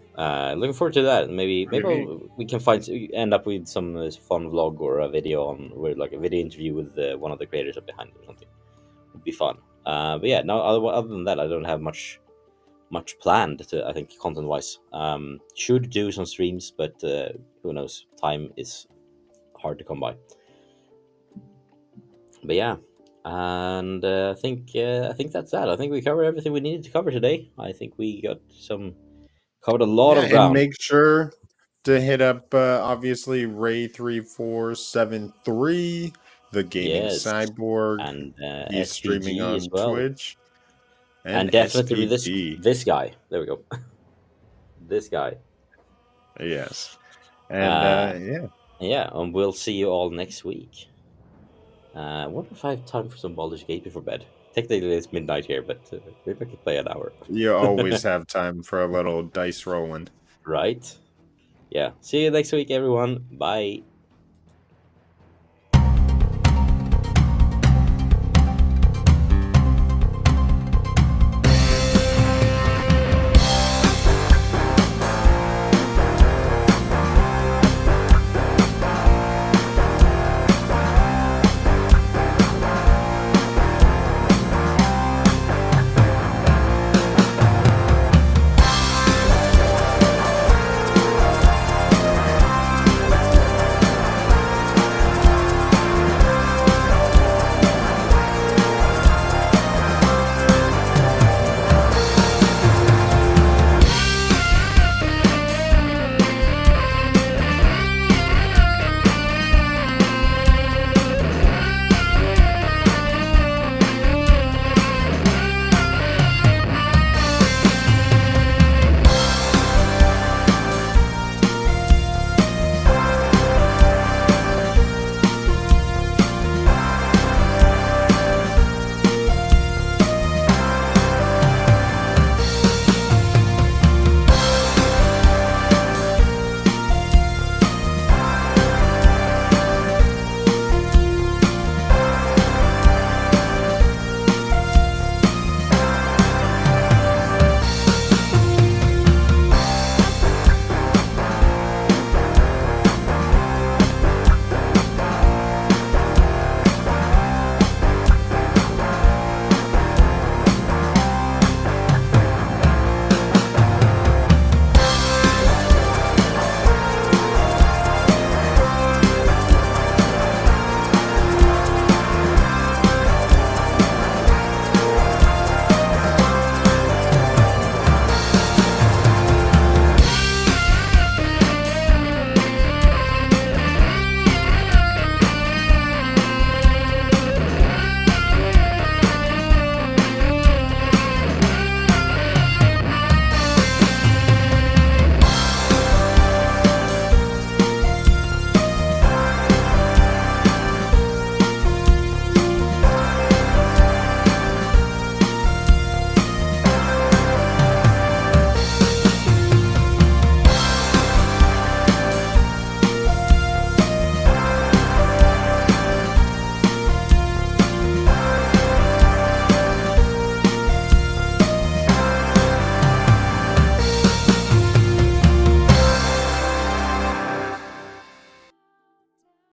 looking forward to that. Maybe Maybe. we can end up with some fun vlog or a video with like a video interview with one of the creators up behind it or something. Would be fun. But yeah, no. Other than that, I don't have much planned. I think content wise, should do some streams, but who knows? Time is hard to come by. But yeah, and I think that's that. I think we covered everything we needed to cover today. I think we covered a lot Yeah, of and And ground. make sure to hit up, obviously, Ray3473, the gaming Yes, cyborg. and He's streaming SVG as on well, Twitch. And and definitely with SPG. this guy. There we go. This guy. Yes. And Uh, yeah. yeah, and we'll see you all next week. I wonder if I have time for some Baldur's Gate before bed. Technically, it's midnight here, but maybe I could play an hour. You always have time for a little dice rolling. Right? Yeah. See you next week, everyone. Bye.